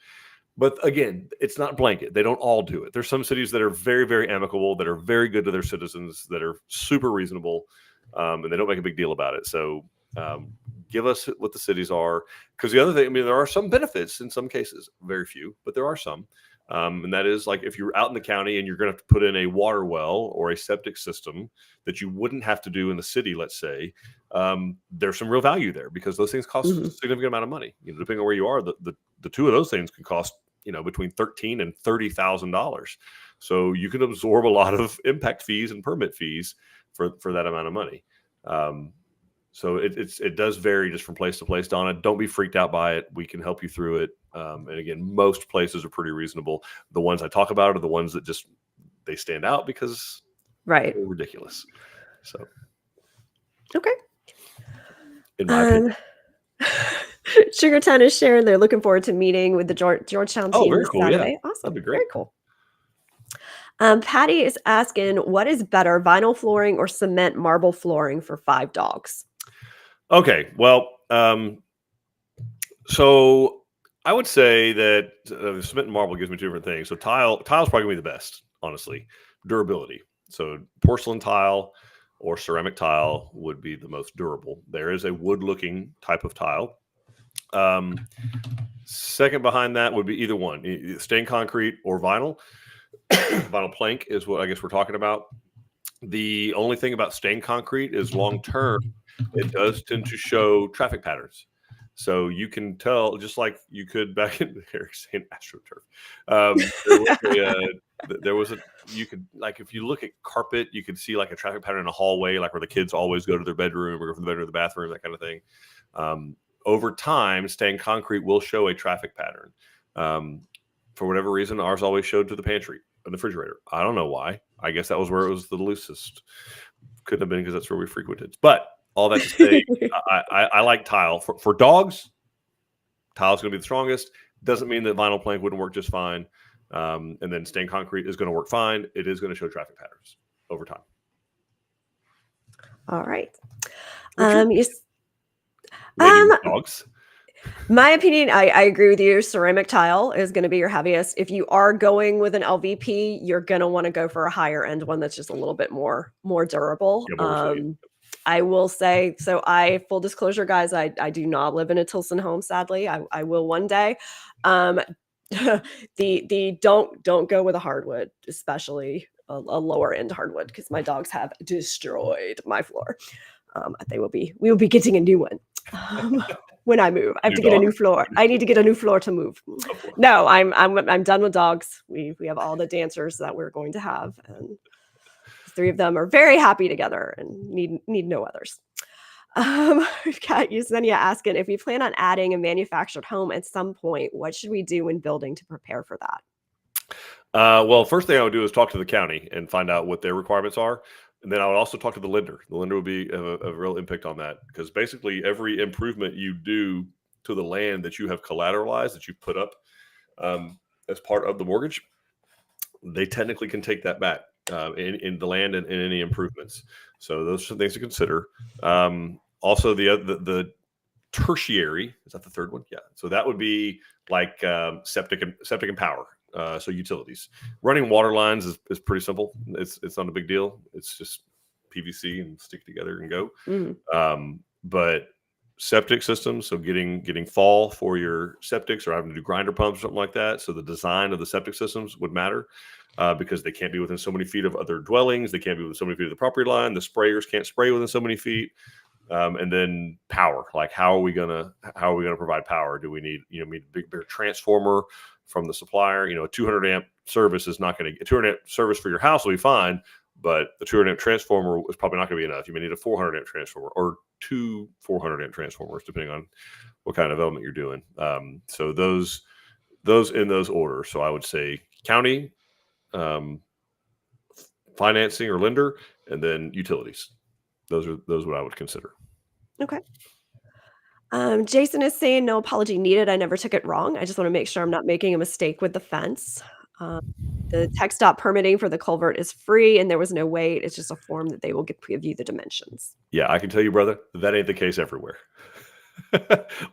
But again, it's not blanket. They don't all do it. There's some cities that are very, very amicable, that are very good to their citizens, that are super reasonable, and they don't make a big deal about it. So give us what the cities are. Because the other thing, I mean, there are some benefits in some cases, very few, but there are some. And that is like if you're out in the county and you're going to have to put in a water well or a septic system that you wouldn't have to do in the city, let's say, there's some real value there because those things cost a significant amount of money. Depending on where you are, the two of those things can cost between $13,000 and $30,000. So you can absorb a lot of impact fees and permit fees for that amount of money. So it does vary just from place to place. Donna, don't be freaked out by it. We can help you through it. And again, most places are pretty reasonable. The ones I talk about are the ones that just they stand out because Right. they're ridiculous. So Okay. in my opinion. Sugartown is sharing. They're looking forward to meeting with the Georgetown Oh, team very this cool. Yeah, Saturday. that'd Awesome. be great. Very cool. Patty is asking, what is better, vinyl flooring or cement marble flooring for 5 dogs? Okay, well, so I would say that cement and marble gives me 2 different things. So tile's probably gonna be the best, honestly. Durability. So porcelain tile or ceramic tile would be the most durable. There is a wood-looking type of tile. Second behind that would be either one, stained concrete or vinyl. Vinyl plank is what I guess we're talking about. The only thing about stained concrete is long term, it does tend to show traffic patterns. So you can tell, just like you could back in here saying AstroTurf. There was a you could like if you look at carpet, you could see like a traffic pattern in a hallway, like where the kids always go to their bedroom or go from the bedroom to the bathroom, that kind of thing. Over time, stained concrete will show a traffic pattern. For whatever reason, ours always showed to the pantry and the refrigerator. I don't know why. I guess that was where it was the loosest. Couldn't have been because that's where we frequented. But all that to say, I like tile. For dogs, tile's going to be the strongest. Doesn't mean that vinyl plank wouldn't work just fine. And then stained concrete is going to work fine. It is going to show traffic patterns over time. All right. Dogs. My opinion, I agree with you. Ceramic tile is going to be your heaviest. If you are going with an LVP, you're going to want to go for a higher end one that's just a little bit more durable. Yeah, more resilient. I will say, so full disclosure, guys, I do not live in a Tilson home, sadly. I will one day. The don't go with a hardwood, especially a lower end hardwood, because my dogs have destroyed my floor. We will be getting a new one. When I move, I have to get a new floor. I need to get a new floor to move. No, I'm done with dogs. We have all the dancers that we're going to have, and the 3 of them are very happy together and need no others. We've got Yesenia asking, if we plan on adding a manufactured home at some point, what should we do when building to prepare for that? Well, first thing I would do is talk to the county and find out what their requirements are. And then I would also talk to the lender. The lender would be a real impact on that, because basically every improvement you do to the land that you have collateralized, that you put up as part of the mortgage, they technically can take that back in the land and in any improvements. So those are some things to consider. Also, the tertiary, is that the third one? Yeah. So that would be like septic and power. So utilities, running water lines is pretty simple. It's not a big deal. It's just PVC and stick together and go. Mm-hmm. But septic systems, so getting fall for your septics or having to do grinder pumps or something like that. So the design of the septic systems would matter because they can't be within so many feet of other dwellings. They can't be within so many feet of the property line. The sprayers can't spray within so many feet. And then power, like how are we gonna provide power? Do we need a bigger transformer from the supplier? A 200 amp service is not going to get 200 amp service for your house will be fine, but the 200 amp transformer is probably not going to be enough. You may need a 400 amp transformer or 2 400 amp transformers, depending on what kind of element you're doing. So those in those orders. So I would say county, financing or lender, and then utilities. Those what I would consider. Okay. Jason is saying no apology needed. I never took it wrong. I just want to make sure I'm not making a mistake with the fence. The TXDot permitting for the culvert is free and there was no wait. It's just a form that they will give you the dimensions. Yeah, I can tell you, brother, that ain't the case everywhere.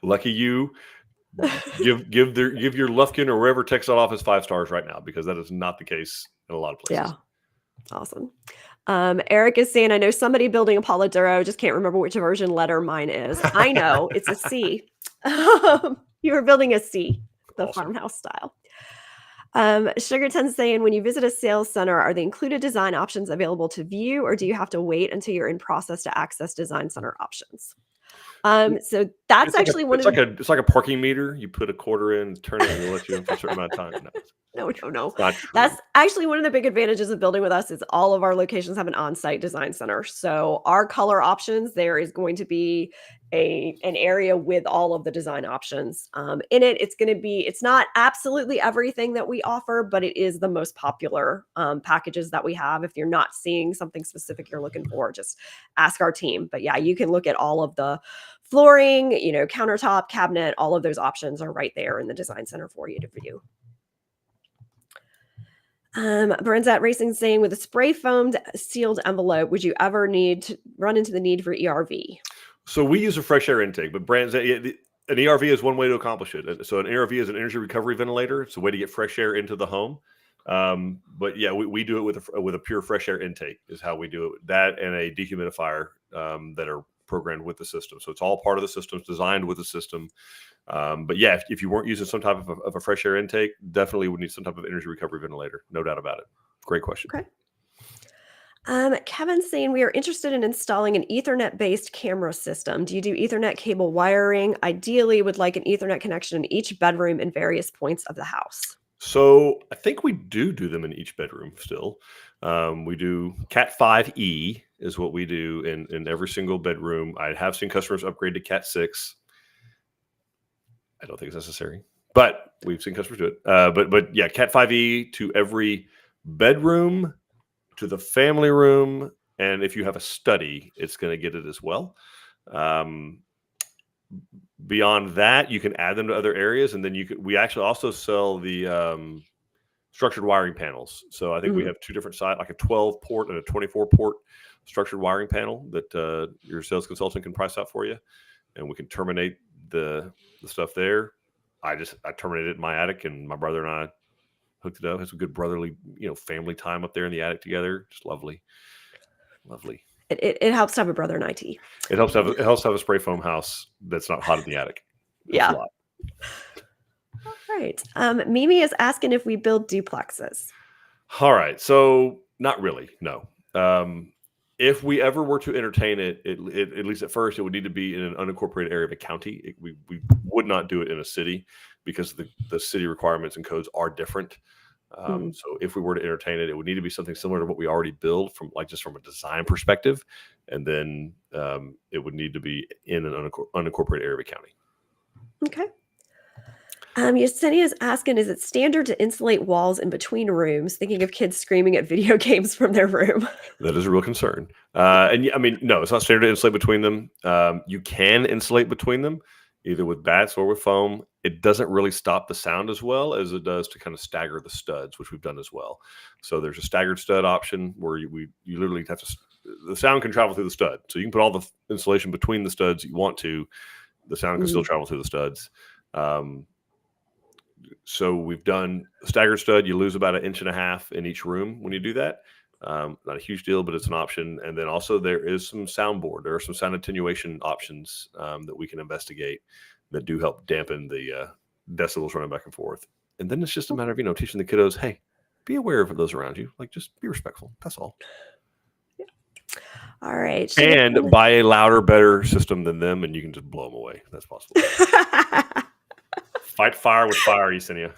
Lucky you. Give your Lufkin or wherever TXDot office 5 stars right now, because that is not the case in a lot of places. Yeah. Awesome. Eric is saying, I know somebody building a Palo Duro, just can't remember which version letter mine is. I know, it's a C. You were building a C, the awesome. Farmhouse style. Sugarton's saying, when you visit a sales center, are the included design options available to view, or do you have to wait until you're in process to access design center options? So that's actually it's like a parking meter. You put a quarter in, turn it, and it'll let you in for a certain amount of time. No. No, no, no. It's not true. That's actually one of the big advantages of building with us is all of our locations have an on-site design center. So our color options, there is going to be an area with all of the design options in it. It's going to be, it's not absolutely everything that we offer, but it is the most popular packages that we have. If you're not seeing something specific you're looking for, just ask our team. But yeah, you can look at all of the flooring, countertop, cabinet, all of those options are right there in the design center for you to view. Bernzat Racing saying, with a spray foamed sealed envelope, would you ever run into the need for ERV? So we use a fresh air intake, but an ERV is one way to accomplish it. So an ERV is an energy recovery ventilator. It's a way to get fresh air into the home. But yeah, we do it with a pure fresh air intake is how we do it. That and a dehumidifier that are programmed with the system. So it's all part of the system. It's designed with the system. But yeah, if you weren't using some type of a fresh air intake, definitely would need some type of energy recovery ventilator. No doubt about it. Great question. Okay. Kevin's saying, we are interested in installing an Ethernet-based camera system. Do you do Ethernet cable wiring? Ideally, would like an Ethernet connection in each bedroom in various points of the house. So I think we do them in each bedroom still. We do Cat 5e is what we do in every single bedroom. I have seen customers upgrade to Cat 6. I don't think it's necessary, but we've seen customers do it. But yeah, Cat 5e to every bedroom, to the family room, and if you have a study, it's going to get it as well. Beyond that, you can add them to other areas, and then we actually also sell the structured wiring panels. So I think we have two different sides, like a 12 port and a 24 port structured wiring panel that your sales consultant can price out for you, and we can terminate the stuff there. I terminated it in my attic, and my brother and I hooked it up. Had some good brotherly, family time up there in the attic together. Just lovely. It helps to have a brother in IT. It helps to have a spray foam house that's not hot in the attic. Yeah. All right. Mimi is asking if we build duplexes. All right. So not really. No. If we ever were to entertain it, at least at first, it would need to be in an unincorporated area of a county. We would not do it in a city because the city requirements and codes are different. So if we were to entertain it, it would need to be something similar to what we already build from a design perspective. And then it would need to be in an unincorporated area of a county. Okay. Yesenia is asking, is it standard to insulate walls in between rooms? Thinking of kids screaming at video games from their room. That is a real concern. And I mean, no, it's not standard to insulate between them. You can insulate between them, either with bats or with foam. It doesn't really stop the sound as well as it does to kind of stagger the studs, which we've done as well. So there's a staggered stud option where you literally have to, the sound can travel through the stud. So you can put all the insulation between the studs you want to. The sound can still travel through the studs. So we've done a staggered stud. You lose about 1.5 inches in each room when you do that. Not a huge deal, but it's an option. And then also there is some soundboard. There are some sound attenuation options that we can investigate that do help dampen the decibels running back and forth. And then it's just a matter of, teaching the kiddos, hey, be aware of those around you. Like, just be respectful. That's all. Yeah. All right. And buy a louder, better system than them, and you can just blow them away. That's possible. Fight fire with fire, Yesenia.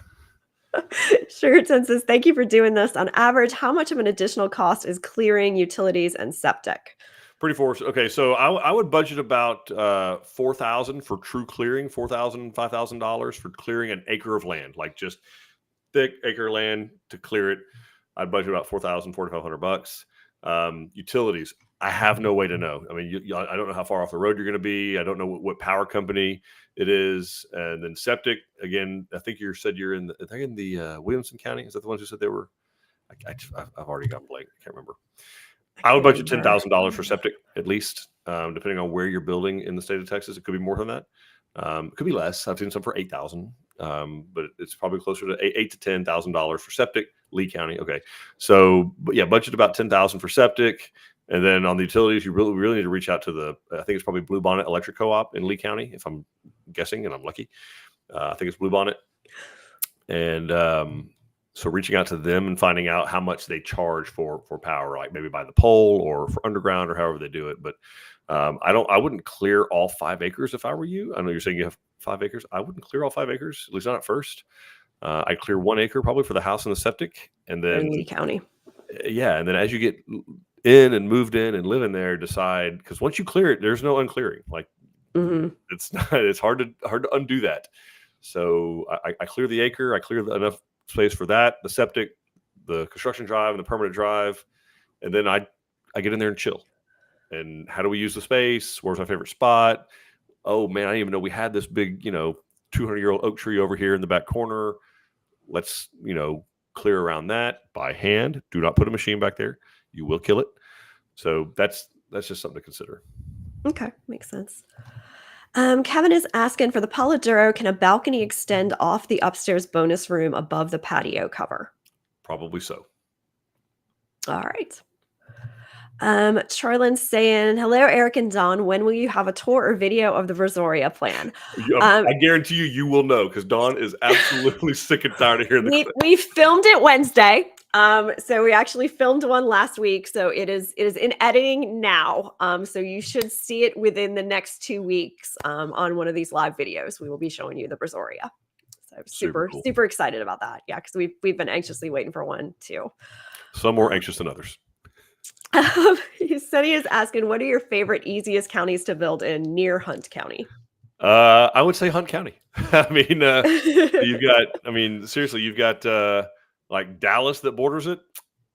Sure, says, thank you for doing this. On average, how much of an additional cost is clearing, utilities, and septic? Pretty forced. Okay, so I would budget about $4,000 for true clearing, $4,000, $5,000 for clearing an acre of land, like just thick acre land to clear it. I'd budget about $4,000, $4,500. Utilities, I have no way to know. I mean, I don't know how far off the road you're going to be. I don't know what power company it is. And then septic, again, I think you said you're in the Williamson County. Is that the ones who said they were? I've already gone blank. I can't remember. I would budget $10,000 for septic at least, depending on where you're building in the state of Texas. It could be more than that. It could be less. I've seen some for $8,000, but it's probably closer to $8,000 to $10,000 for septic. Lee County. Okay, so but yeah, budget about $10,000 for septic, and then on the utilities, you really need to reach out to I think it's probably Blue Bonnet Electric Co-op in Lee County, if I'm guessing, and I'm lucky. I think it's Blue Bonnet, and so reaching out to them and finding out how much they charge for power, like maybe by the pole or for underground or however they do it. But I wouldn't clear all 5 acres if I were you. I know you're saying you have 5 acres. I wouldn't clear all 5 acres, at least not at first. I clear 1 acre probably for the house and the septic, and We're in then Lee County. yeah, and then as you get in and moved in and live in there, decide, because once you clear it, there's no unclearing. Like Mhm. it's not, it's hard to undo that. So I clear the acre, I clear enough space for that, the septic, the construction drive, and the permanent drive, and then I get in there and chill. And how do we use the space? Where's my favorite spot? Oh man, I didn't even know we had this big, 200-year-old oak tree over here in the back corner. Let's, clear around that by hand. Do not put a machine back there. You will kill it. So that's just something to consider. Okay, makes sense. Kevin is asking for the Palo Duro, can a balcony extend off the upstairs bonus room above the patio cover? Probably so. All right. Charlin's saying, hello, Eric and Dawn. When will you have a tour or video of the Brazoria plan? I guarantee you will know, because Dawn is absolutely sick and tired of hearing the clip. We filmed it Wednesday. So we actually filmed one last week. So it is in editing now. So you should see it within the next 2 weeks on one of these live videos. We will be showing you the Brazoria. So Super cool. super excited about that. Yeah, because we've been anxiously waiting for one too. Some more anxious than others. Sunny is asking, what are your favorite, easiest counties to build in near Hunt County? I would say Hunt County. I mean, seriously, you've got like Dallas that borders it.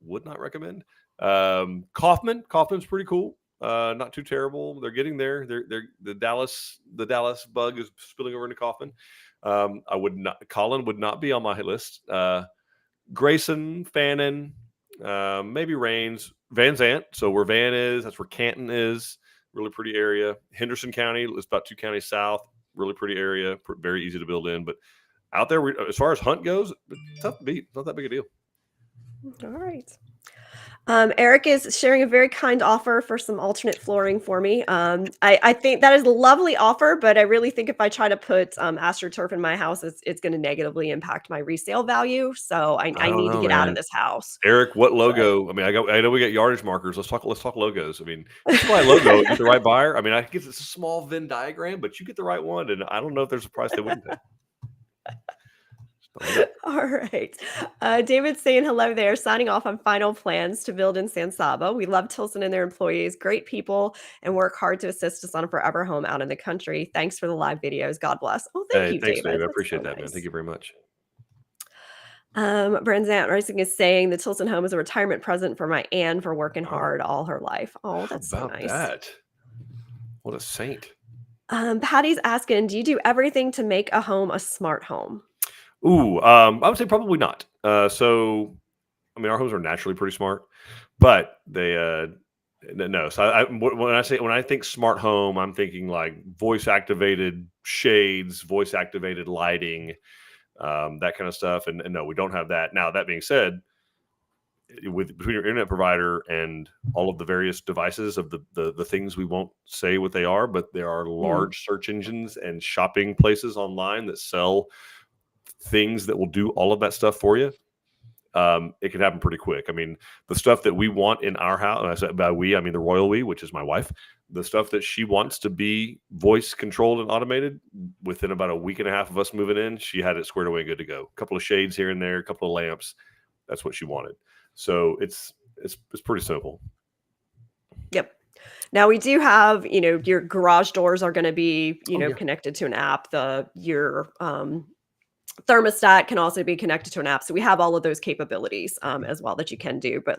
Would not recommend. Kaufman's pretty cool. Not too terrible. They're getting there. The Dallas bug is spilling over into Kaufman. Colin would not be on my list. Grayson, Fannin, maybe Rains, Van Zant. So where Van is, that's where Canton is. Really pretty area. Henderson County is about 2 counties south. Really pretty area. Very easy to build in. But out there, as far as Hunt goes, tough to beat. Not that big a deal. All right. Eric is sharing a very kind offer for some alternate flooring for me. I think that is a lovely offer, but I really think if I try to put AstroTurf in my house, it's going to negatively impact my resale value. So I need to get out of this house. Eric, what logo? I mean, I know we got yardage markers. Let's talk logos. I mean, it's the right logo. Get the right buyer. I mean, I guess it's a small Venn diagram, but you get the right one, and I don't know if there's a price they wouldn't pay. All right. David's saying hello there, signing off on final plans to build in San Saba. We love Tilson and their employees, great people, and work hard to assist us on a forever home out in the country. Thanks for the live videos. God bless. Oh, thank you, thanks, David. Dave. I appreciate that, man. Thank you very much. Brenzant Racing is saying the Tilson home is a retirement present for my Anne for working hard all her life. Oh, that's so nice. That? What a saint. Patty's asking, do you do everything to make a home a smart home? Ooh, I would say probably not. So, I mean, our homes are naturally pretty smart, but they no. So when I think smart home, I'm thinking like voice activated shades, voice activated lighting, that kind of stuff. And no, we don't have that. Now, that being said, between your internet provider and all of the various devices of the things, we won't say what they are, but there are large search engines and shopping places online that sell things that will do all of that stuff for you. It can happen pretty quick. I mean, the stuff that we want in our house, and I said by we, I mean the royal we, which is my wife, the stuff that she wants to be voice controlled and automated, within about a week and a half of us moving in, she had it squared away, good to go. A couple of shades here and there, a couple of lamps. That's what she wanted. So it's pretty simple. Yep. Now we do have, your garage doors are going to be, connected to an app. Your thermostat can also be connected to an app. So we have all of those capabilities as well that you can do. But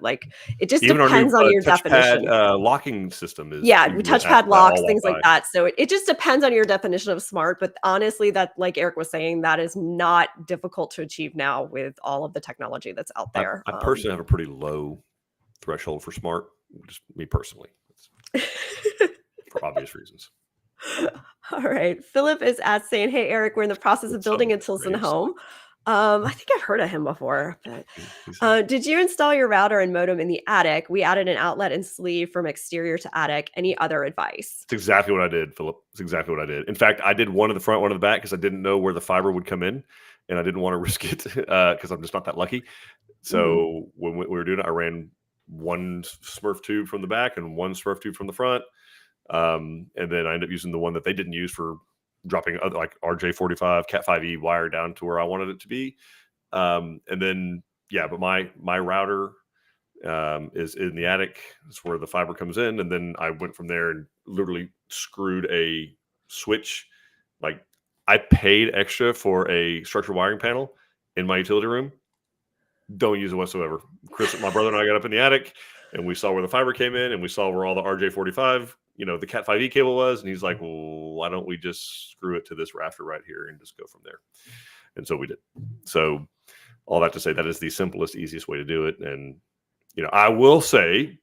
it just depends on your definition. Locking system is touchpad locks, things like that. So it just depends on your definition of smart. But honestly, that, like Eric was saying, that is not difficult to achieve now with all of the technology that's out there. I personally have a pretty low threshold for smart. Just me personally, for obvious reasons. All right. Philip is saying, hey, Eric, we're in the process of building a Tilson home. I think I've heard of him before. But, did you install your router and modem in the attic? We added an outlet and sleeve from exterior to attic. Any other advice? It's exactly what I did, Philip. It's exactly what I did. In fact, I did one in the front, one in the back, because I didn't know where the fiber would come in, and I didn't want to risk it because I'm just not that lucky. So when we were doing it, I ran one Smurf tube from the back and one Smurf tube from the front. And then I ended up using the one that they didn't use for dropping like RJ45 Cat 5e wire down to where I wanted it to be. And then, but my router is in the attic. That's where the fiber comes in. And then I went from there and literally screwed a switch. Like, I paid extra for a structured wiring panel in my utility room. Don't use it whatsoever. Chris, my brother and I got up in the attic and we saw where the fiber came in and we saw where all the RJ45, the Cat 5e cable was. And he's like, well, why don't we just screw it to this rafter right here and just go from there? And so we did. So all that to say, that is the simplest, easiest way to do it. And, I will say,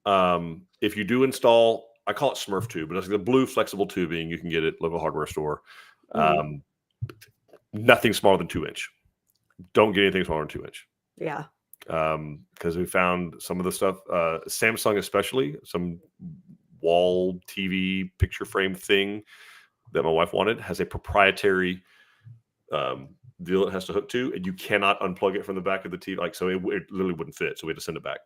if you do install, I call it Smurf tube, but it's the blue flexible tubing you can get at local hardware store. Nothing smaller than 2-inch. Don't get anything smaller than 2-inch. Yeah. Because we found some of the stuff, Samsung especially, some wall TV picture frame thing that my wife wanted has a proprietary deal it has to hook to, and you cannot unplug it from the back of the TV. Like, so it literally wouldn't fit. So we had to send it back.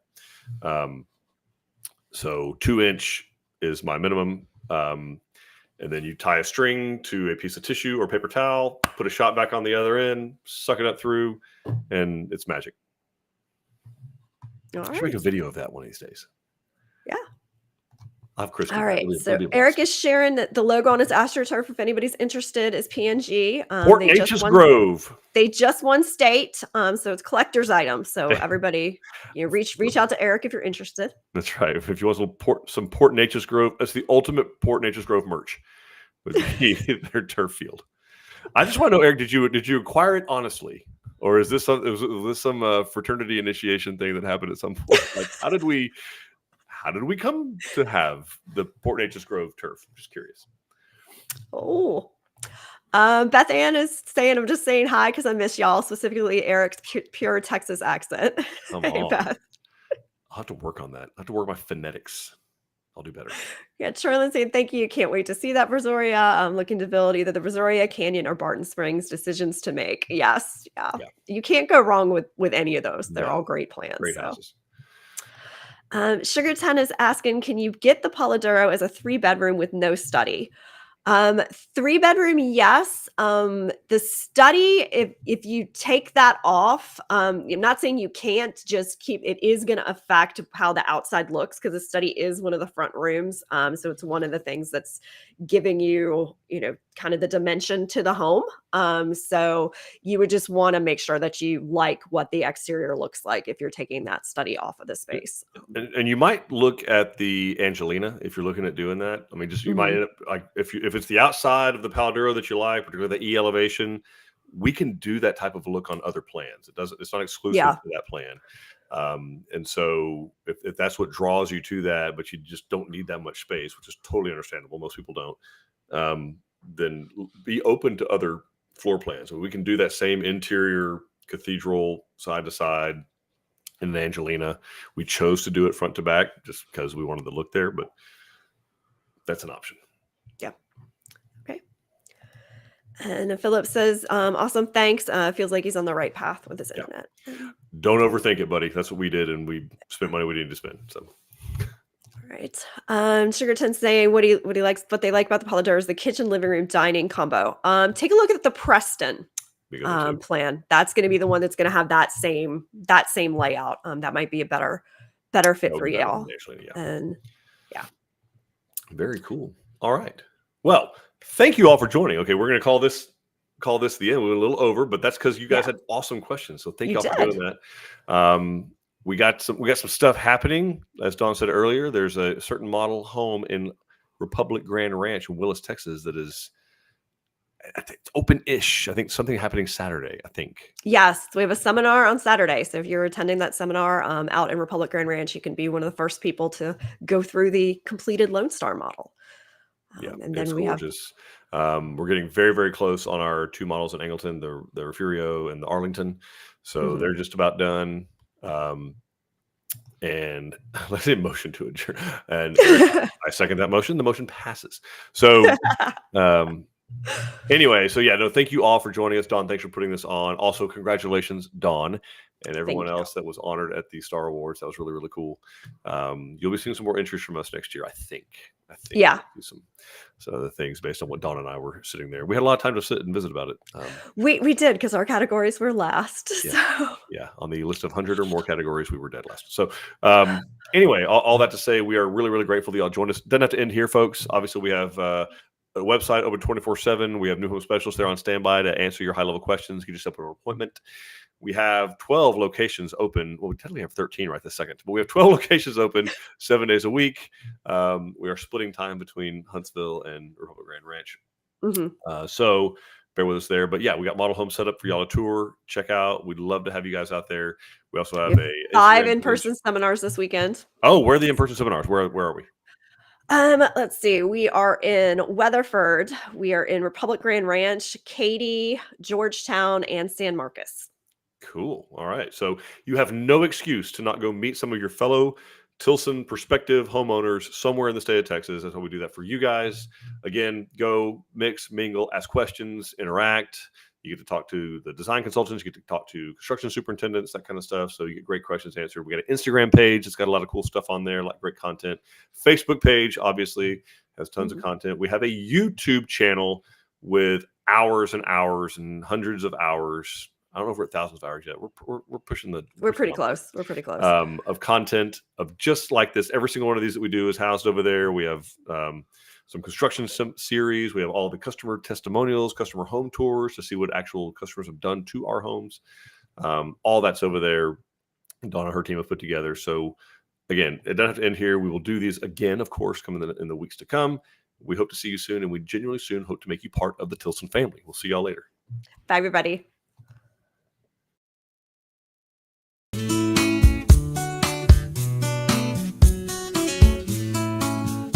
So 2-inch is my minimum. And then you tie a string to a piece of tissue or paper towel, put a shot back on the other end, suck it up through, and it's magic. I should make a video of that one of these days. Yeah. I'll have Chris. All right. So Eric is sharing that the logo on his AstroTurf, if anybody's interested, is PNG. Port Neches Grove. They just won state. So it's collector's item. So everybody, reach out to Eric if you're interested. That's right. If you want some Port Neches Grove, that's the ultimate Port Neches Grove merch. Would be their turf field. I just want to know, Eric, did you acquire it honestly? Or is this some fraternity initiation thing that happened at some point? Like, how did we come to have the Port Neches Grove turf? I'm just curious. Oh, Beth Ann is saying, I'm just saying hi because I miss y'all, specifically Eric's pure Texas accent. Hey, Beth. I'll have to work on that. I have to work my phonetics. I'll do better. Yeah, Charlene saying, thank you. Can't wait to see that Brazoria. I'm looking to build either the Brazoria, Canyon, or Barton Springs. Decisions to make. Yes. Yeah. You can't go wrong with any of those. They're all great plans. Great houses. Sugar 10 is asking, can you get the Palo Duro as a 3-bedroom with no study? 3-bedroom, yes. The study, if you take that off, I'm not saying you can't, just keep it is going to affect how the outside looks because the study is one of the front rooms. So it's one of the things that's giving you, kind of the dimension to the home. So you would just want to make sure that you like what the exterior looks like if you're taking that study off of the space. And you might look at the Angelina if you're looking at doing that. I mean, just you might end up, like if it's the outside of the Palo Duro that you like, particularly the E elevation, we can do that type of look on other plans. It's not exclusive to that plan. And so if that's what draws you to that, but you just don't need that much space, which is totally understandable. Most people don't. Then be open to other floor plans. So we can do that same interior cathedral side to side in the Angelina. We chose to do it front to back just because we wanted to look there, but that's an option. Yeah. Okay. And Philip says, awesome. Thanks. Feels like he's on the right path with his internet. Don't overthink it, buddy. That's what we did. And we spent money we didn't need to spend. So. Right. Sugarton saying what they like about the Palo Duro is the kitchen, living room, dining combo. Take a look at the Preston plan. That's going to be the one that's going to have that same layout. That might be a better fit for y'all. And very cool. All right. Well, thank you all for joining. Okay, we're going to call this the end. We were a little over, but that's because you guys had awesome questions. So thank you all for doing that. We got some stuff happening. As Dawn said earlier, there's a certain model home in Republic Grand Ranch in Willis, Texas that is open-ish. I think something happening Saturday, Yes, we have a seminar on Saturday. So if you're attending that seminar out in Republic Grand Ranch, you can be one of the first people to go through the completed Lone Star model. And then we gorgeous. We're getting very, very close on our 2 models in Angleton, the Refugio and the Arlington. So they're just about done. And let's say motion to adjourn. And I second that motion. The motion passes. So Anyway, so yeah, no, thank you all for joining us. Dawn, thanks for putting this on. Also, congratulations, Dawn, and everyone Thank you. else that was honored at the Star Awards. That was really, really cool. You'll be seeing some more interest from us next year, I think. Yeah. We'll do some other things based on what Dawn and I were sitting there. We had a lot of time to sit and visit about it. We did, because our categories were last. Yeah. So Yeah, on the list of 100 or more categories, we were dead last. So anyway, all that to say, we are really, really grateful that y'all joined us. Doesn't have to end here, folks. Obviously, we have a website open 24/7. We have new home specialists there on standby to answer your high-level questions, get you set up an appointment. We have 12 locations open. Well, we technically have 13 right this second, but we have 12 locations open 7 days a week. We are splitting time between Huntsville and Republic Grand Ranch. So bear with us there. But yeah, we got model homes set up for y'all to tour, check out. We'd love to have you guys out there. We also have a 5 Instagram in-person page. seminars this weekend. Oh, where are the in-person seminars? Where are we? Let's see. We are in Weatherford. We are in Republic Grand Ranch, Katy, Georgetown, and San Marcos. Cool. All right. So you have no excuse to not go meet some of your fellow Tilson prospective homeowners somewhere in the state of Texas. That's how we do that for you guys. Again, go mix, mingle, ask questions, interact. You get to talk to the design consultants. You get to talk to construction superintendents, that kind of stuff. So you get great questions answered. We got an Instagram page. It's got a lot of cool stuff on there, like great content. Facebook page, obviously, has tons of content. We have a YouTube channel with hours and hours and hundreds of hours. I don't know if we're at thousands of hours yet. We're pushing the. We're pretty close. We're pretty close. Of content of just like this. Every single one of these that we do is housed over there. We have some construction series. We have all the customer testimonials, customer home tours to see what actual customers have done to our homes. All that's over there. Dawn and her team have put together. So again, it doesn't have to end here. We will do these again, of course, coming in the weeks to come. We hope to see you soon, and we genuinely soon hope to make you part of the Tilson family. We'll see y'all later. Bye, everybody.